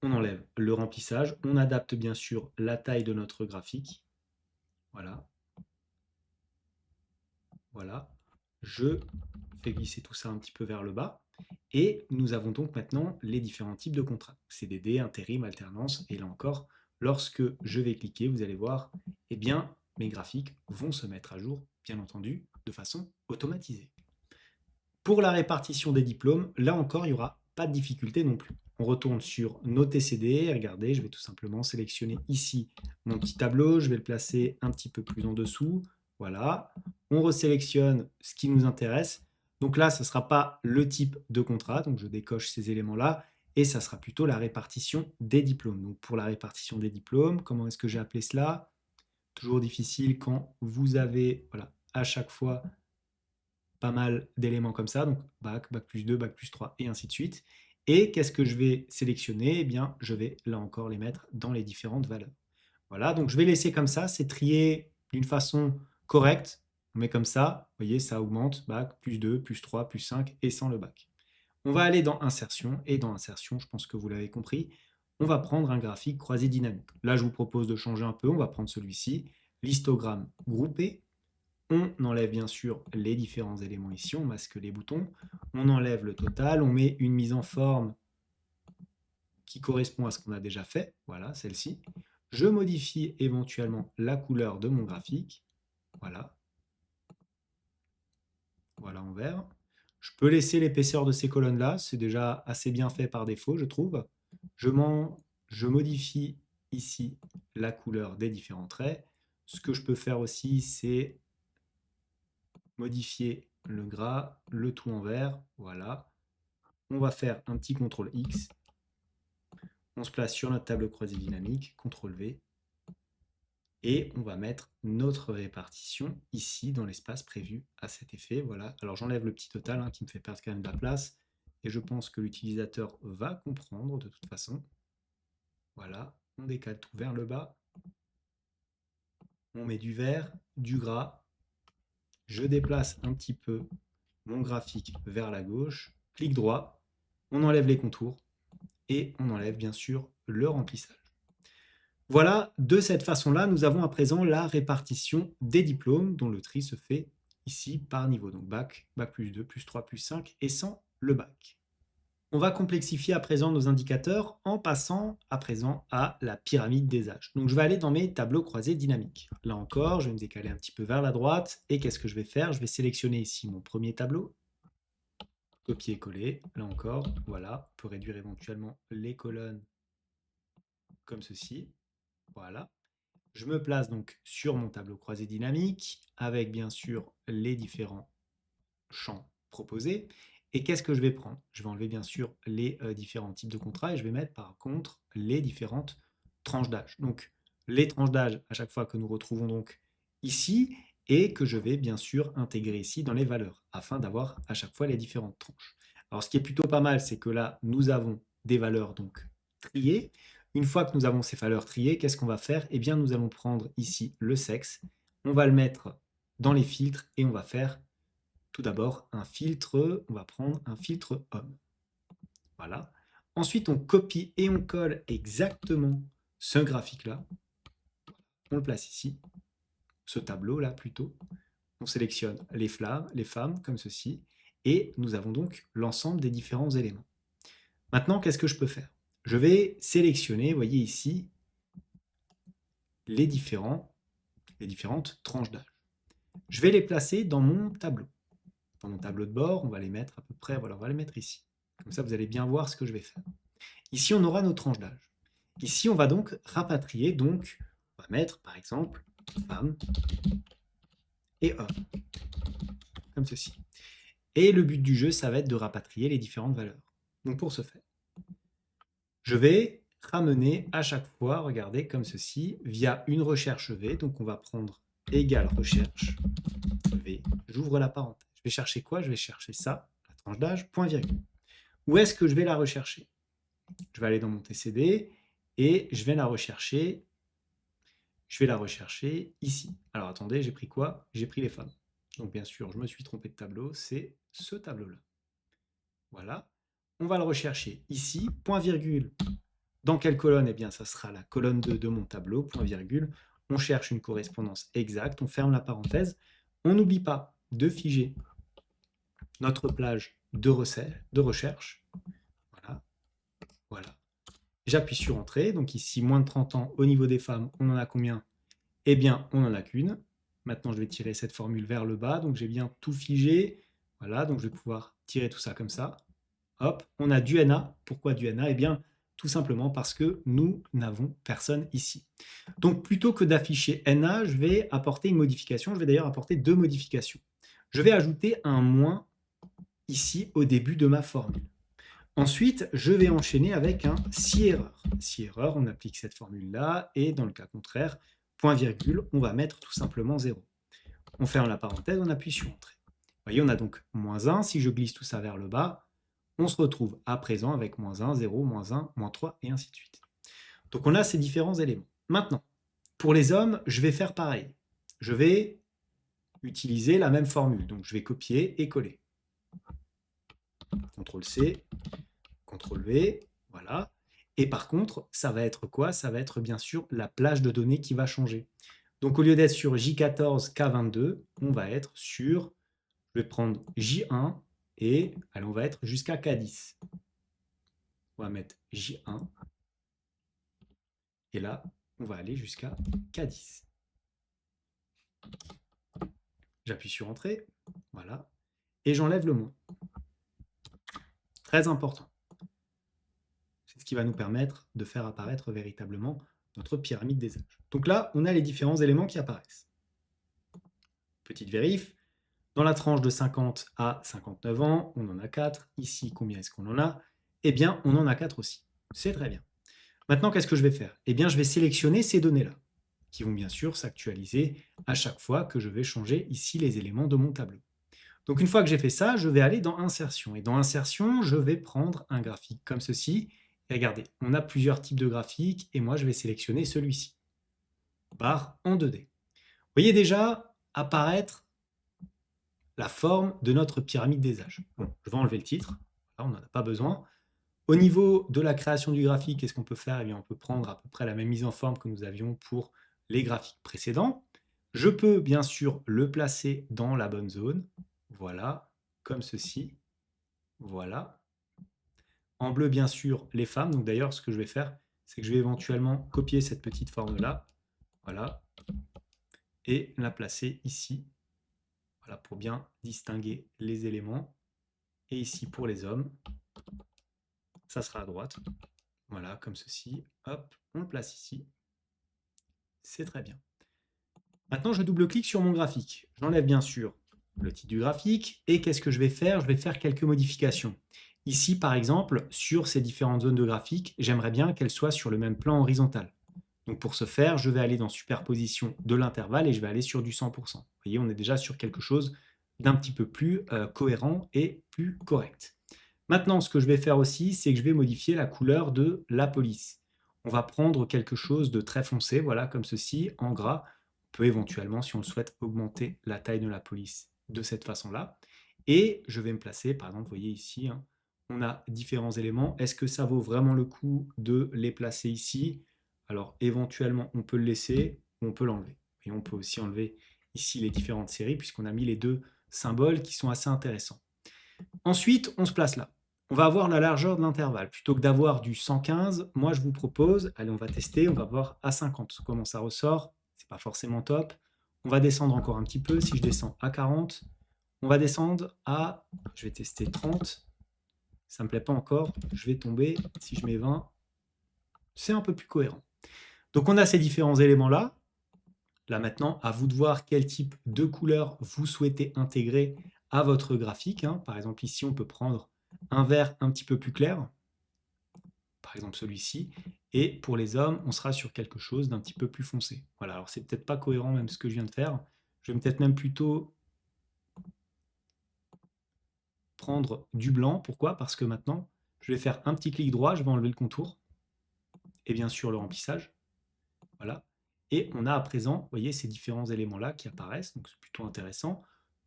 on enlève le remplissage, on adapte bien sûr la taille de notre graphique, voilà, voilà. Je fais glisser tout ça un petit peu vers le bas. Et nous avons donc maintenant les différents types de contrats. CDD, intérim, alternance. Et là encore, lorsque je vais cliquer, vous allez voir, eh bien, mes graphiques vont se mettre à jour, bien entendu, de façon automatisée. Pour la répartition des diplômes, là encore, il n'y aura pas de difficulté non plus. On retourne sur nos TCD. Regardez, je vais tout simplement sélectionner ici mon petit tableau. Je vais le placer un petit peu plus en dessous. Voilà. On resélectionne ce qui nous intéresse. Donc là, ce ne sera pas le type de contrat. Donc je décoche ces éléments-là. Et ça sera plutôt la répartition des diplômes. Donc pour la répartition des diplômes, comment est-ce que j'ai appelé cela? Toujours difficile quand vous avez, voilà, à chaque fois pas mal d'éléments comme ça, donc bac, bac plus 2, bac plus 3 et ainsi de suite. Et qu'est-ce que je vais sélectionner? Eh bien, je vais là encore les mettre dans les différentes valeurs. Voilà, donc je vais laisser comme ça, c'est trié d'une façon correcte. On met comme ça, vous voyez, ça augmente, bac, plus 2, plus 3, plus 5 et sans le bac. On va aller dans insertion, et dans insertion, je pense que vous l'avez compris, on va prendre un graphique croisé dynamique. Là, je vous propose de changer un peu, on va prendre celui-ci, l'histogramme groupé. On enlève bien sûr les différents éléments ici, on masque les boutons, on enlève le total, on met une mise en forme qui correspond à ce qu'on a déjà fait, voilà, celle-ci. Je modifie éventuellement la couleur de mon graphique, voilà, voilà en vert. Je peux laisser l'épaisseur de ces colonnes-là, c'est déjà assez bien fait par défaut, je trouve. Je modifie ici la couleur des différents traits. Ce que je peux faire aussi, c'est modifier le gras, le tout en vert, voilà. On va faire un petit CTRL X. On se place sur notre table croisée dynamique, CTRL V. Et on va mettre notre répartition ici dans l'espace prévu à cet effet. Voilà. Alors j'enlève le petit total hein, qui me fait perdre quand même de la place. Et je pense que l'utilisateur va comprendre de toute façon. Voilà. On décale tout vers le bas. On met du vert, du gras. Je déplace un petit peu mon graphique vers la gauche. Clic droit. On enlève les contours. Et on enlève bien sûr le remplissage. Voilà, de cette façon-là, nous avons à présent la répartition des diplômes dont le tri se fait ici par niveau. Donc bac, bac plus 2, plus 3, plus 5 et sans le bac. On va complexifier à présent nos indicateurs en passant à présent à la pyramide des âges. Donc je vais aller dans mes tableaux croisés dynamiques. Là encore, je vais me décaler un petit peu vers la droite et qu'est-ce que je vais faire? Je vais sélectionner ici mon premier tableau, copier-coller, là encore, voilà, on peut réduire éventuellement les colonnes comme ceci, voilà. Je me place donc sur mon tableau croisé dynamique avec bien sûr les différents champs proposés. Et qu'est-ce que je vais prendre? Je vais enlever bien sûr les différents types de contrats et je vais mettre par contre les différentes tranches d'âge. Donc les tranches d'âge à chaque fois que nous retrouvons donc ici et que je vais bien sûr intégrer ici dans les valeurs afin d'avoir à chaque fois les différentes tranches. Alors ce qui est plutôt pas mal, c'est que là nous avons des valeurs donc triées. Une fois que nous avons ces valeurs triées, qu'est-ce qu'on va faire? Eh bien nous allons prendre ici le sexe, on va le mettre dans les filtres et on va faire tout d'abord un filtre, on va prendre un filtre homme. Voilà. Ensuite, on copie et on colle exactement ce graphique-là. On le place ici, ce tableau-là plutôt. On sélectionne les femmes comme ceci. Et nous avons donc l'ensemble des différents éléments. Maintenant, qu'est-ce que je peux faire? Je vais sélectionner, vous voyez ici, les différentes tranches d'âge. Je vais les placer dans mon tableau. Dans mon tableau de bord, on va les mettre à peu près, voilà, on va les mettre ici. Comme ça, vous allez bien voir ce que je vais faire. Ici, on aura nos tranches d'âge. Ici, on va donc rapatrier, donc, on va mettre, par exemple, femme et homme, comme ceci. Et le but du jeu, ça va être de rapatrier les différentes valeurs. Donc, pour ce faire, je vais ramener à chaque fois, regardez, comme ceci, via une recherche V. Donc, on va prendre égale recherche V. J'ouvre la parenthèse. Je vais chercher quoi? Je vais chercher ça, la tranche d'âge, point virgule. Où est-ce que je vais la rechercher? Je vais aller dans mon TCD et je vais la rechercher. je vais la rechercher ici. Alors attendez, j'ai pris quoi? J'ai pris les femmes. Donc bien sûr, je me suis trompé de tableau, c'est ce tableau-là. Voilà. On va le rechercher ici, point virgule. Dans quelle colonne? Eh bien, ça sera la colonne 2 de mon tableau, point virgule. On cherche une correspondance exacte, on ferme la parenthèse. On n'oublie pas de figer notre plage de recherche. Voilà, voilà. J'appuie sur Entrée. Donc ici, moins de 30 ans, au niveau des femmes, on en a combien? Eh bien, on n'en a qu'une. Maintenant, je vais tirer cette formule vers le bas. Donc, j'ai bien tout figé. Voilà, donc je vais pouvoir tirer tout ça comme ça. Hop, on a du NA. Pourquoi du NA? Eh bien, tout simplement parce que nous n'avons personne ici. Donc, plutôt que d'afficher NA, je vais apporter une modification. Je vais d'ailleurs apporter deux modifications. Je vais ajouter un moins ici au début de ma formule. Ensuite, je vais enchaîner avec un si erreur. Si erreur, on applique cette formule-là, et dans le cas contraire, point virgule, on va mettre tout simplement 0. On ferme la parenthèse, on appuie sur Entrée. Vous voyez, on a donc moins 1. Si je glisse tout ça vers le bas, on se retrouve à présent avec moins 1, 0, moins 1, moins 3, et ainsi de suite. Donc on a ces différents éléments. Maintenant, pour les hommes, je vais faire pareil. Je vais utiliser la même formule. Donc je vais copier et coller. CTRL-C, CTRL-V, voilà. Et par contre, ça va être quoi? Ça va être bien sûr la plage de données qui va changer. Donc au lieu d'être sur J14, K22, on va être sur, je vais prendre J1 et allez, on va être jusqu'à K10. On va mettre J1 et là, on va aller jusqu'à K10. J'appuie sur Entrée, voilà, et j'enlève le moins. Très important. C'est ce qui va nous permettre de faire apparaître véritablement notre pyramide des âges. Donc là, on a les différents éléments qui apparaissent. Petite vérif, dans la tranche de 50 à 59 ans, on en a 4. Ici, combien est-ce qu'on en a? Eh bien, on en a 4 aussi. C'est très bien. Maintenant, qu'est-ce que je vais faire? Eh bien, je vais sélectionner ces données-là, qui vont bien sûr s'actualiser à chaque fois que je vais changer ici les éléments de mon tableau. Donc, une fois que j'ai fait ça, je vais aller dans Insertion. Et dans Insertion, je vais prendre un graphique comme ceci. Et regardez, on a plusieurs types de graphiques, et moi, je vais sélectionner celui-ci, barre en 2D. Vous voyez déjà apparaître la forme de notre pyramide des âges. Bon, je vais enlever le titre, là, on n'en a pas besoin. Au niveau de la création du graphique, qu'est-ce qu'on peut faire? Eh bien, on peut prendre à peu près la même mise en forme que nous avions pour les graphiques précédents. Je peux bien sûr le placer dans la bonne zone, voilà, comme ceci, voilà. En bleu, bien sûr, les femmes. Donc d'ailleurs, ce que je vais faire, c'est que je vais éventuellement copier cette petite forme-là, voilà, et la placer ici, voilà, pour bien distinguer les éléments. Et ici, pour les hommes, ça sera à droite. Voilà, comme ceci. Hop, on le place ici. C'est très bien. Maintenant, je double-clique sur mon graphique. J'enlève bien sûr le titre du graphique. Et qu'est-ce que je vais faire? Je vais faire quelques modifications. Ici, par exemple, sur ces différentes zones de graphique, j'aimerais bien qu'elles soient sur le même plan horizontal. Donc pour ce faire, je vais aller dans Superposition de l'intervalle et je vais aller sur du 100%. Vous voyez, on est déjà sur quelque chose d'un petit peu plus cohérent et plus correct. Maintenant, ce que je vais faire aussi, c'est que je vais modifier la couleur de la police. On va prendre quelque chose de très foncé, voilà, comme ceci, en gras. On peut éventuellement, si on le souhaite, augmenter la taille de la police de cette façon-là. Et je vais me placer, par exemple, vous voyez ici, hein, on a différents éléments. Est-ce que ça vaut vraiment le coup de les placer ici? Alors, éventuellement, on peut le laisser ou on peut l'enlever. Et on peut aussi enlever ici les différentes séries, puisqu'on a mis les deux symboles qui sont assez intéressants. Ensuite, on se place là. On va avoir la largeur de l'intervalle. Plutôt que d'avoir du 115, moi je vous propose, allez on va tester, on va voir à 50 comment ça ressort. C'est pas forcément top. On va descendre encore un petit peu. Si je descends à 40, on va descendre à, je vais tester 30. Ça me plaît pas encore. Je vais tomber, si je mets 20, c'est un peu plus cohérent. Donc on a ces différents éléments-là. Là maintenant, à vous de voir quel type de couleur vous souhaitez intégrer à votre graphique, hein. Par exemple, ici, on peut prendre un vert un petit peu plus clair, par exemple celui-ci, et pour les hommes, on sera sur quelque chose d'un petit peu plus foncé. Voilà, alors c'est peut-être pas cohérent même ce que je viens de faire. Je vais peut-être même plutôt prendre du blanc. Pourquoi? Parce que maintenant, je vais faire un petit clic droit, je vais enlever le contour, et bien sûr le remplissage. Voilà. Et on a à présent, vous voyez, ces différents éléments-là qui apparaissent, donc c'est plutôt intéressant.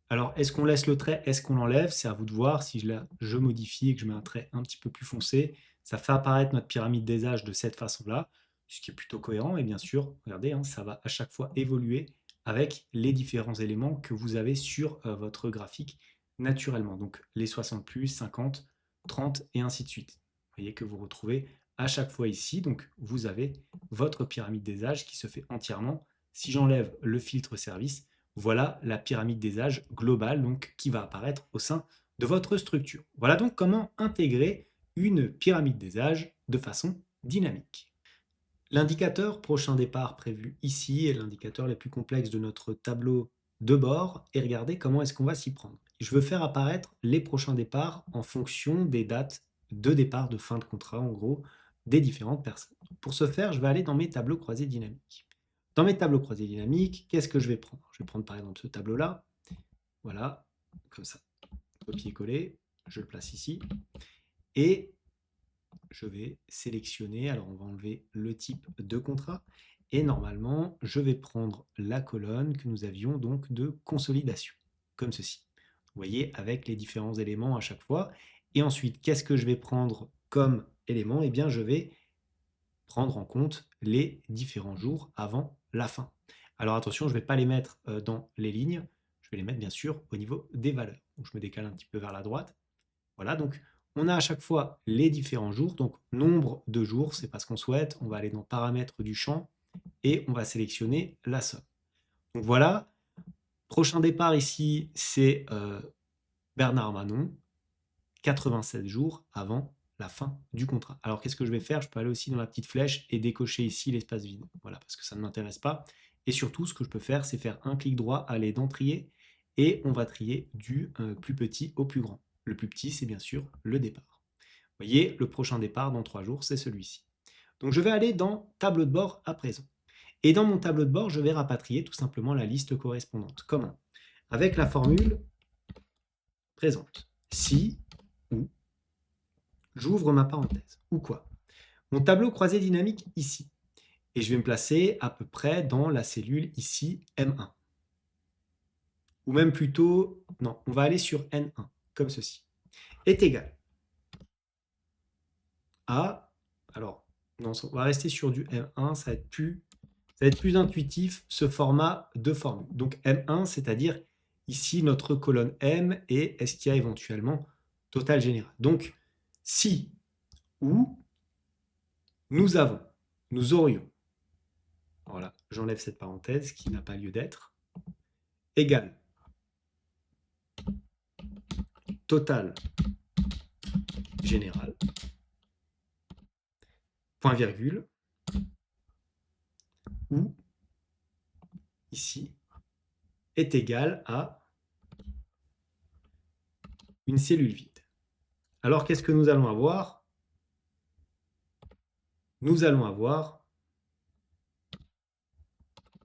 Alors, est-ce qu'on laisse le trait? Est-ce qu'on l'enlève? C'est à vous de voir. Si je modifie et que je mets un trait un petit peu plus foncé, ça fait apparaître notre pyramide des âges de cette façon-là, ce qui est plutôt cohérent. Et bien sûr, regardez, hein, ça va à chaque fois évoluer avec les différents éléments que vous avez sur votre graphique naturellement. Donc, les 60 plus, 50, 30 et ainsi de suite. Vous voyez que vous retrouvez à chaque fois ici. Donc, vous avez votre pyramide des âges qui se fait entièrement. Si j'enlève le filtre service, voilà la pyramide des âges globale donc, qui va apparaître au sein de votre structure. Voilà donc comment intégrer une pyramide des âges de façon dynamique. L'indicateur prochain départ prévu ici est l'indicateur le plus complexe de notre tableau de bord et regardez comment est-ce qu'on va s'y prendre. Je veux faire apparaître les prochains départs en fonction des dates de départ de fin de contrat, en gros, des différentes personnes. Pour ce faire, je vais aller dans mes tableaux croisés dynamiques. Dans mes tableaux croisés dynamiques, qu'est-ce que je vais prendre? Je vais prendre par exemple ce tableau-là, voilà, comme ça, copier-coller, je le place ici, et je vais sélectionner, alors on va enlever le type de contrat, et normalement, je vais prendre la colonne que nous avions donc de consolidation, comme ceci. Vous voyez, avec les différents éléments à chaque fois. Et ensuite, qu'est-ce que je vais prendre comme élément? Eh bien, je vais prendre en compte les différents jours avant la fin. Alors attention, je ne vais pas les mettre dans les lignes, je vais les mettre bien sûr au niveau des valeurs. Donc je me décale un petit peu vers la droite. Voilà, donc on a à chaque fois les différents jours, donc nombre de jours, c'est pas ce qu'on souhaite. On va aller dans paramètres du champ et on va sélectionner la somme. Donc voilà, prochain départ ici, c'est Bernard Manon, 87 jours avant la fin du contrat. Alors qu'est-ce que je vais faire? Je peux aller aussi dans la petite flèche et décocher ici l'espace vide. Voilà, parce que ça ne m'intéresse pas. Et surtout, ce que je peux faire, c'est faire un clic droit, aller dans trier, et on va trier du plus petit au plus grand. Le plus petit, c'est bien sûr le départ. Vous voyez, le prochain départ dans 3 jours, c'est celui-ci. Donc je vais aller dans tableau de bord à présent. Et dans mon tableau de bord, je vais rapatrier tout simplement la liste correspondante. Comment? Avec la formule présente. Si ou j'ouvre ma parenthèse. Ou quoi? Mon tableau croisé dynamique ici. Et je vais me placer à peu près dans la cellule ici M1. Ou même plutôt, non, on va aller sur N1, comme ceci. Est égal à, alors, non, on va rester sur du M1, ça va être plus intuitif ce format de formule. Donc M1, c'est-à-dire ici notre colonne M et est-ce qu'il y a éventuellement total général. Donc si ou nous aurions, voilà, j'enlève cette parenthèse qui n'a pas lieu d'être, égal total général, point virgule, ou ici est égal à une cellule vide. Alors qu'est-ce que nous allons avoir? Nous allons avoir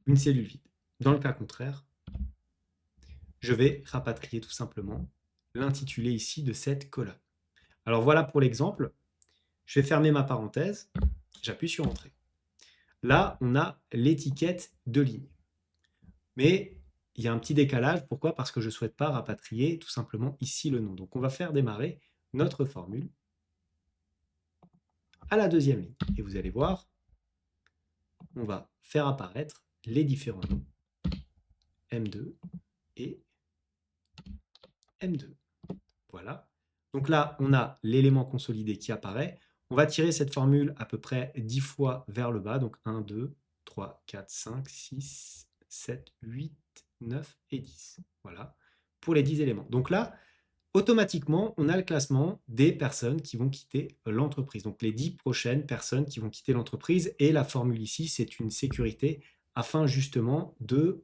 une cellule vide. Dans le cas contraire, je vais rapatrier tout simplement l'intitulé ici de cette colonne. Alors voilà pour l'exemple. Je vais fermer ma parenthèse, j'appuie sur Entrée. Là, on a l'étiquette de ligne. Mais il y a un petit décalage. Pourquoi? Parce que je ne souhaite pas rapatrier tout simplement ici le nom. Donc on va faire démarrer notre formule à la deuxième ligne. Et vous allez voir, on va faire apparaître les différents noms M2 et M2. Voilà. Donc là, on a l'élément consolidé qui apparaît. On va tirer cette formule à peu près 10 fois vers le bas. Donc 1, 2, 3, 4, 5, 6, 7, 8, 9 et 10. Voilà, pour les 10 éléments. Donc là, automatiquement, on a le classement des personnes qui vont quitter l'entreprise. Donc les 10 prochaines personnes qui vont quitter l'entreprise. Et la formule ici, c'est une sécurité afin justement de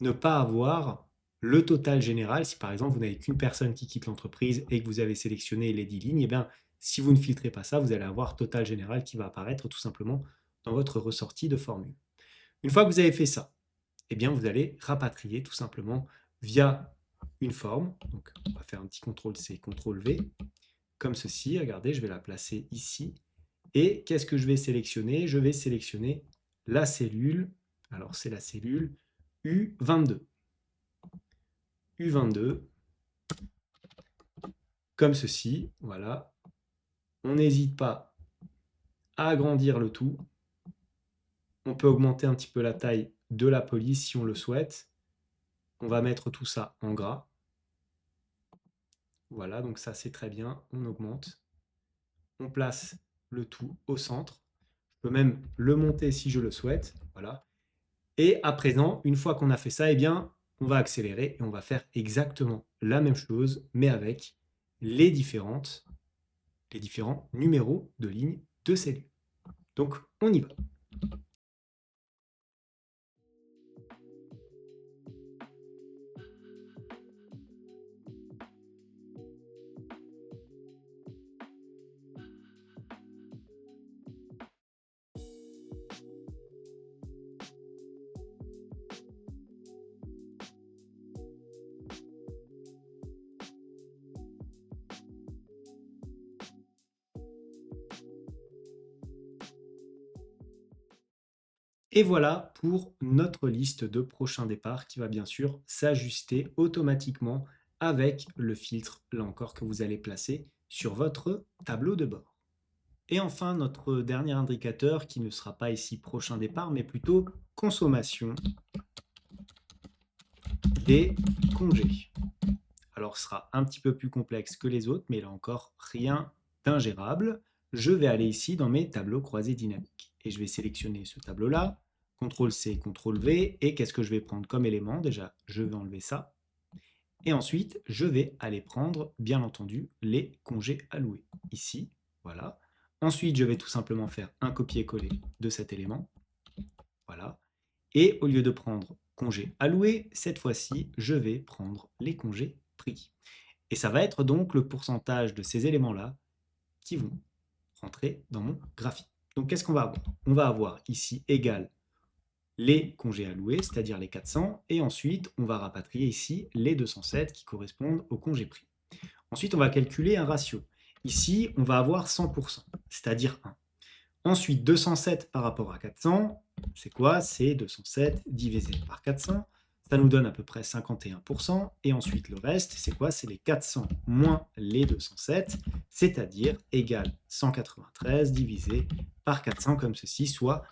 ne pas avoir le total général. Si par exemple, vous n'avez qu'une personne qui quitte l'entreprise et que vous avez sélectionné les 10 lignes, eh bien, si vous ne filtrez pas ça, vous allez avoir total général qui va apparaître tout simplement dans votre ressortie de formule. Une fois que vous avez fait ça, eh bien, vous allez rapatrier tout simplement via une forme. Donc, on va faire un petit CTRL-C, CTRL-V, comme ceci. Regardez, je vais la placer ici. Et qu'est-ce que je vais sélectionner? Je vais sélectionner la cellule, alors c'est la cellule U22. U22, comme ceci, voilà. On n'hésite pas à agrandir le tout. On peut augmenter un petit peu la taille de la police si on le souhaite. On va mettre tout ça en gras. Voilà, donc ça c'est très bien, on augmente. On place le tout au centre. Je peux même le monter si je le souhaite. Voilà. Et à présent, une fois qu'on a fait ça, eh bien, on va accélérer et on va faire exactement la même chose, mais avec les différents numéros de ligne de cellules. Donc, on y va. Et voilà pour notre liste de prochains départs qui va bien sûr s'ajuster automatiquement avec le filtre, là encore, que vous allez placer sur votre tableau de bord. Et enfin, notre dernier indicateur qui ne sera pas ici prochain départ, mais plutôt consommation des congés. Alors, ce sera un petit peu plus complexe que les autres, mais là encore, rien d'ingérable. Je vais aller ici dans mes tableaux croisés dynamiques. Et je vais sélectionner ce tableau-là, CTRL-C, CTRL-V, et qu'est-ce que je vais prendre comme élément? Déjà, je vais enlever ça. Et ensuite, je vais aller prendre, bien entendu, les congés alloués. Ici, voilà. Ensuite, je vais tout simplement faire un copier-coller de cet élément. Voilà. Et au lieu de prendre congés alloués, cette fois-ci, je vais prendre les congés pris. Et ça va être donc le pourcentage de ces éléments-là qui vont rentrer dans mon graphique. Donc, qu'est-ce qu'on va avoir? On va avoir ici égal les congés alloués, c'est-à-dire les 400, et ensuite, on va rapatrier ici les 207 qui correspondent aux congés pris. Ensuite, on va calculer un ratio. Ici, on va avoir 100%, c'est-à-dire 1. Ensuite, 207 par rapport à 400, c'est quoi? C'est 207 divisé par 400. Ça nous donne à peu près 51%. Et ensuite, le reste, c'est quoi? C'est les 400 moins les 207, c'est-à-dire égal 193 divisé par 400 comme ceci, soit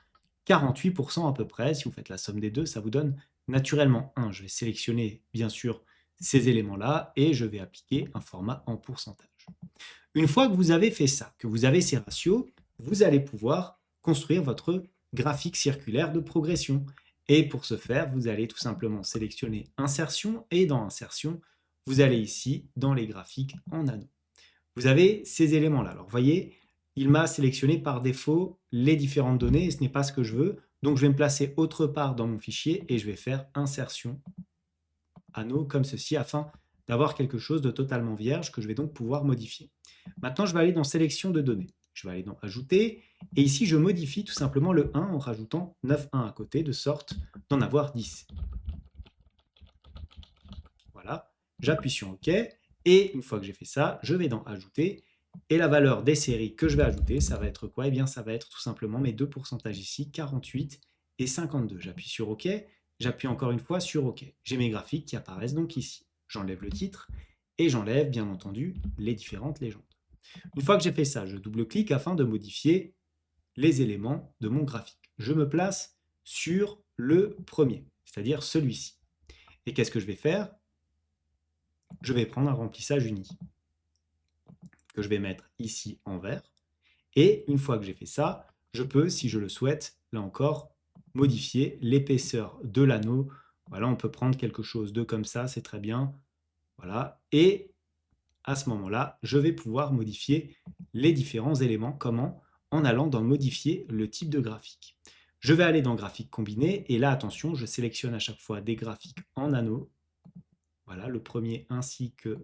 48% à peu près. Si vous faites la somme des deux, ça vous donne naturellement 1. Je vais sélectionner, bien sûr, ces éléments-là et je vais appliquer un format en pourcentage. Une fois que vous avez fait ça, que vous avez ces ratios, vous allez pouvoir construire votre graphique circulaire de progression. Et pour ce faire, vous allez tout simplement sélectionner Insertion et dans Insertion, vous allez ici dans les graphiques en anneaux. Vous avez ces éléments-là. Alors, vous voyez, il m'a sélectionné par défaut les différentes données et ce n'est pas ce que je veux. Donc, je vais me placer autre part dans mon fichier et je vais faire Insertion, anneau, comme ceci, afin d'avoir quelque chose de totalement vierge que je vais donc pouvoir modifier. Maintenant, je vais aller dans Sélection de données. Je vais aller dans Ajouter. Et ici, je modifie tout simplement le 1 en rajoutant 9,1 à côté, de sorte d'en avoir 10. Voilà. J'appuie sur OK. Et une fois que j'ai fait ça, je vais dans Ajouter. Et la valeur des séries que je vais ajouter, ça va être quoi? Eh bien, ça va être tout simplement mes deux pourcentages ici, 48 et 52. J'appuie sur OK. J'appuie encore une fois sur OK. J'ai mes graphiques qui apparaissent donc ici. J'enlève le titre et j'enlève bien entendu les différentes légendes. Une fois que j'ai fait ça, je double-clique afin de modifier les éléments de mon graphique. Je me place sur le premier, c'est-à-dire celui-ci. Et qu'est-ce que je vais faire? Je vais prendre un remplissage uni que je vais mettre ici en vert. Et une fois que j'ai fait ça, je peux, si je le souhaite, là encore, modifier l'épaisseur de l'anneau. Voilà, on peut prendre quelque chose de comme ça, c'est très bien. Voilà. Et à ce moment-là, je vais pouvoir modifier les différents éléments. Comment? En allant dans modifier le type de graphique. Je vais aller dans graphique combiné et là, attention, je sélectionne à chaque fois des graphiques en anneaux. Voilà, le premier ainsi que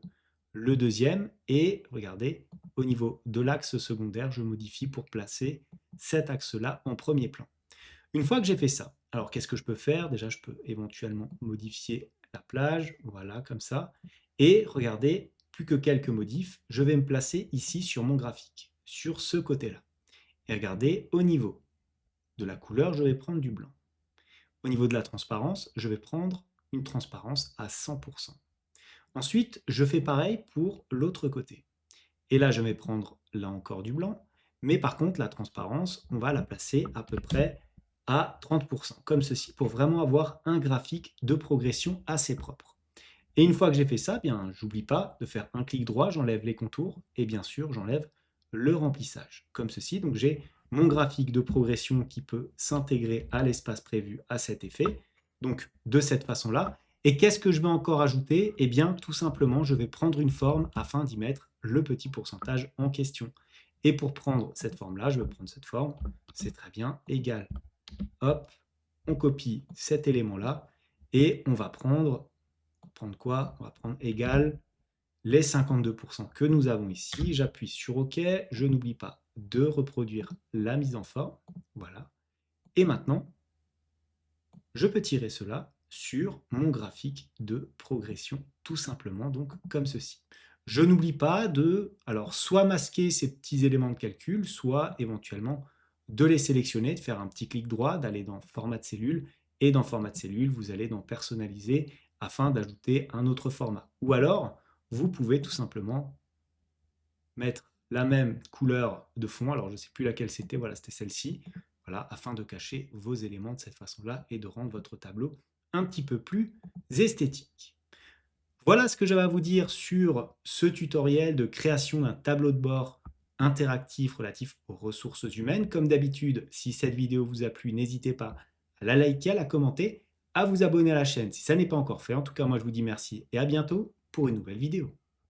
le deuxième. Et regardez, au niveau de l'axe secondaire, je modifie pour placer cet axe-là en premier plan. Une fois que j'ai fait ça, alors qu'est-ce que je peux faire? Déjà, je peux éventuellement modifier la plage, voilà, comme ça. Et regardez, plus que quelques modifs, je vais me placer ici sur mon graphique, sur ce côté-là. Et regardez, au niveau de la couleur, je vais prendre du blanc. Au niveau de la transparence, je vais prendre une transparence à 100%. Ensuite, je fais pareil pour l'autre côté. Et là, je vais prendre là encore du blanc, mais par contre, la transparence, on va la placer à peu près à 30%, comme ceci, pour vraiment avoir un graphique de progression assez propre. Et une fois que j'ai fait ça, bien, j'oublie pas de faire un clic droit, j'enlève les contours, et bien sûr, j'enlève le remplissage, comme ceci. Donc j'ai mon graphique de progression qui peut s'intégrer à l'espace prévu à cet effet, donc de cette façon-là. Et qu'est-ce que je vais encore ajouter? Eh bien, tout simplement, je vais prendre une forme afin d'y mettre le petit pourcentage en question. Et pour prendre cette forme-là, je vais prendre cette forme, c'est très bien, égal. Hop, on copie cet élément-là, et on va prendre quoi? On va prendre égal les 52% que nous avons ici. J'appuie sur OK. Je n'oublie pas de reproduire la mise en forme. Voilà. Et maintenant, je peux tirer cela sur mon graphique de progression, tout simplement, donc comme ceci. Je n'oublie pas de, alors, soit masquer ces petits éléments de calcul, soit éventuellement de les sélectionner, de faire un petit clic droit, d'aller dans Format de cellule, et dans Format de cellule, vous allez dans Personnaliser afin d'ajouter un autre format. Ou alors, vous pouvez tout simplement mettre la même couleur de fond, alors je ne sais plus laquelle c'était, voilà, c'était celle-ci, voilà, afin de cacher vos éléments de cette façon-là et de rendre votre tableau un petit peu plus esthétique. Voilà ce que j'avais à vous dire sur ce tutoriel de création d'un tableau de bord interactif relatif aux ressources humaines. Comme d'habitude, si cette vidéo vous a plu, n'hésitez pas à la liker, à la commenter, à vous abonner à la chaîne si ça n'est pas encore fait. En tout cas, moi je vous dis merci et à bientôt pour une nouvelle vidéo.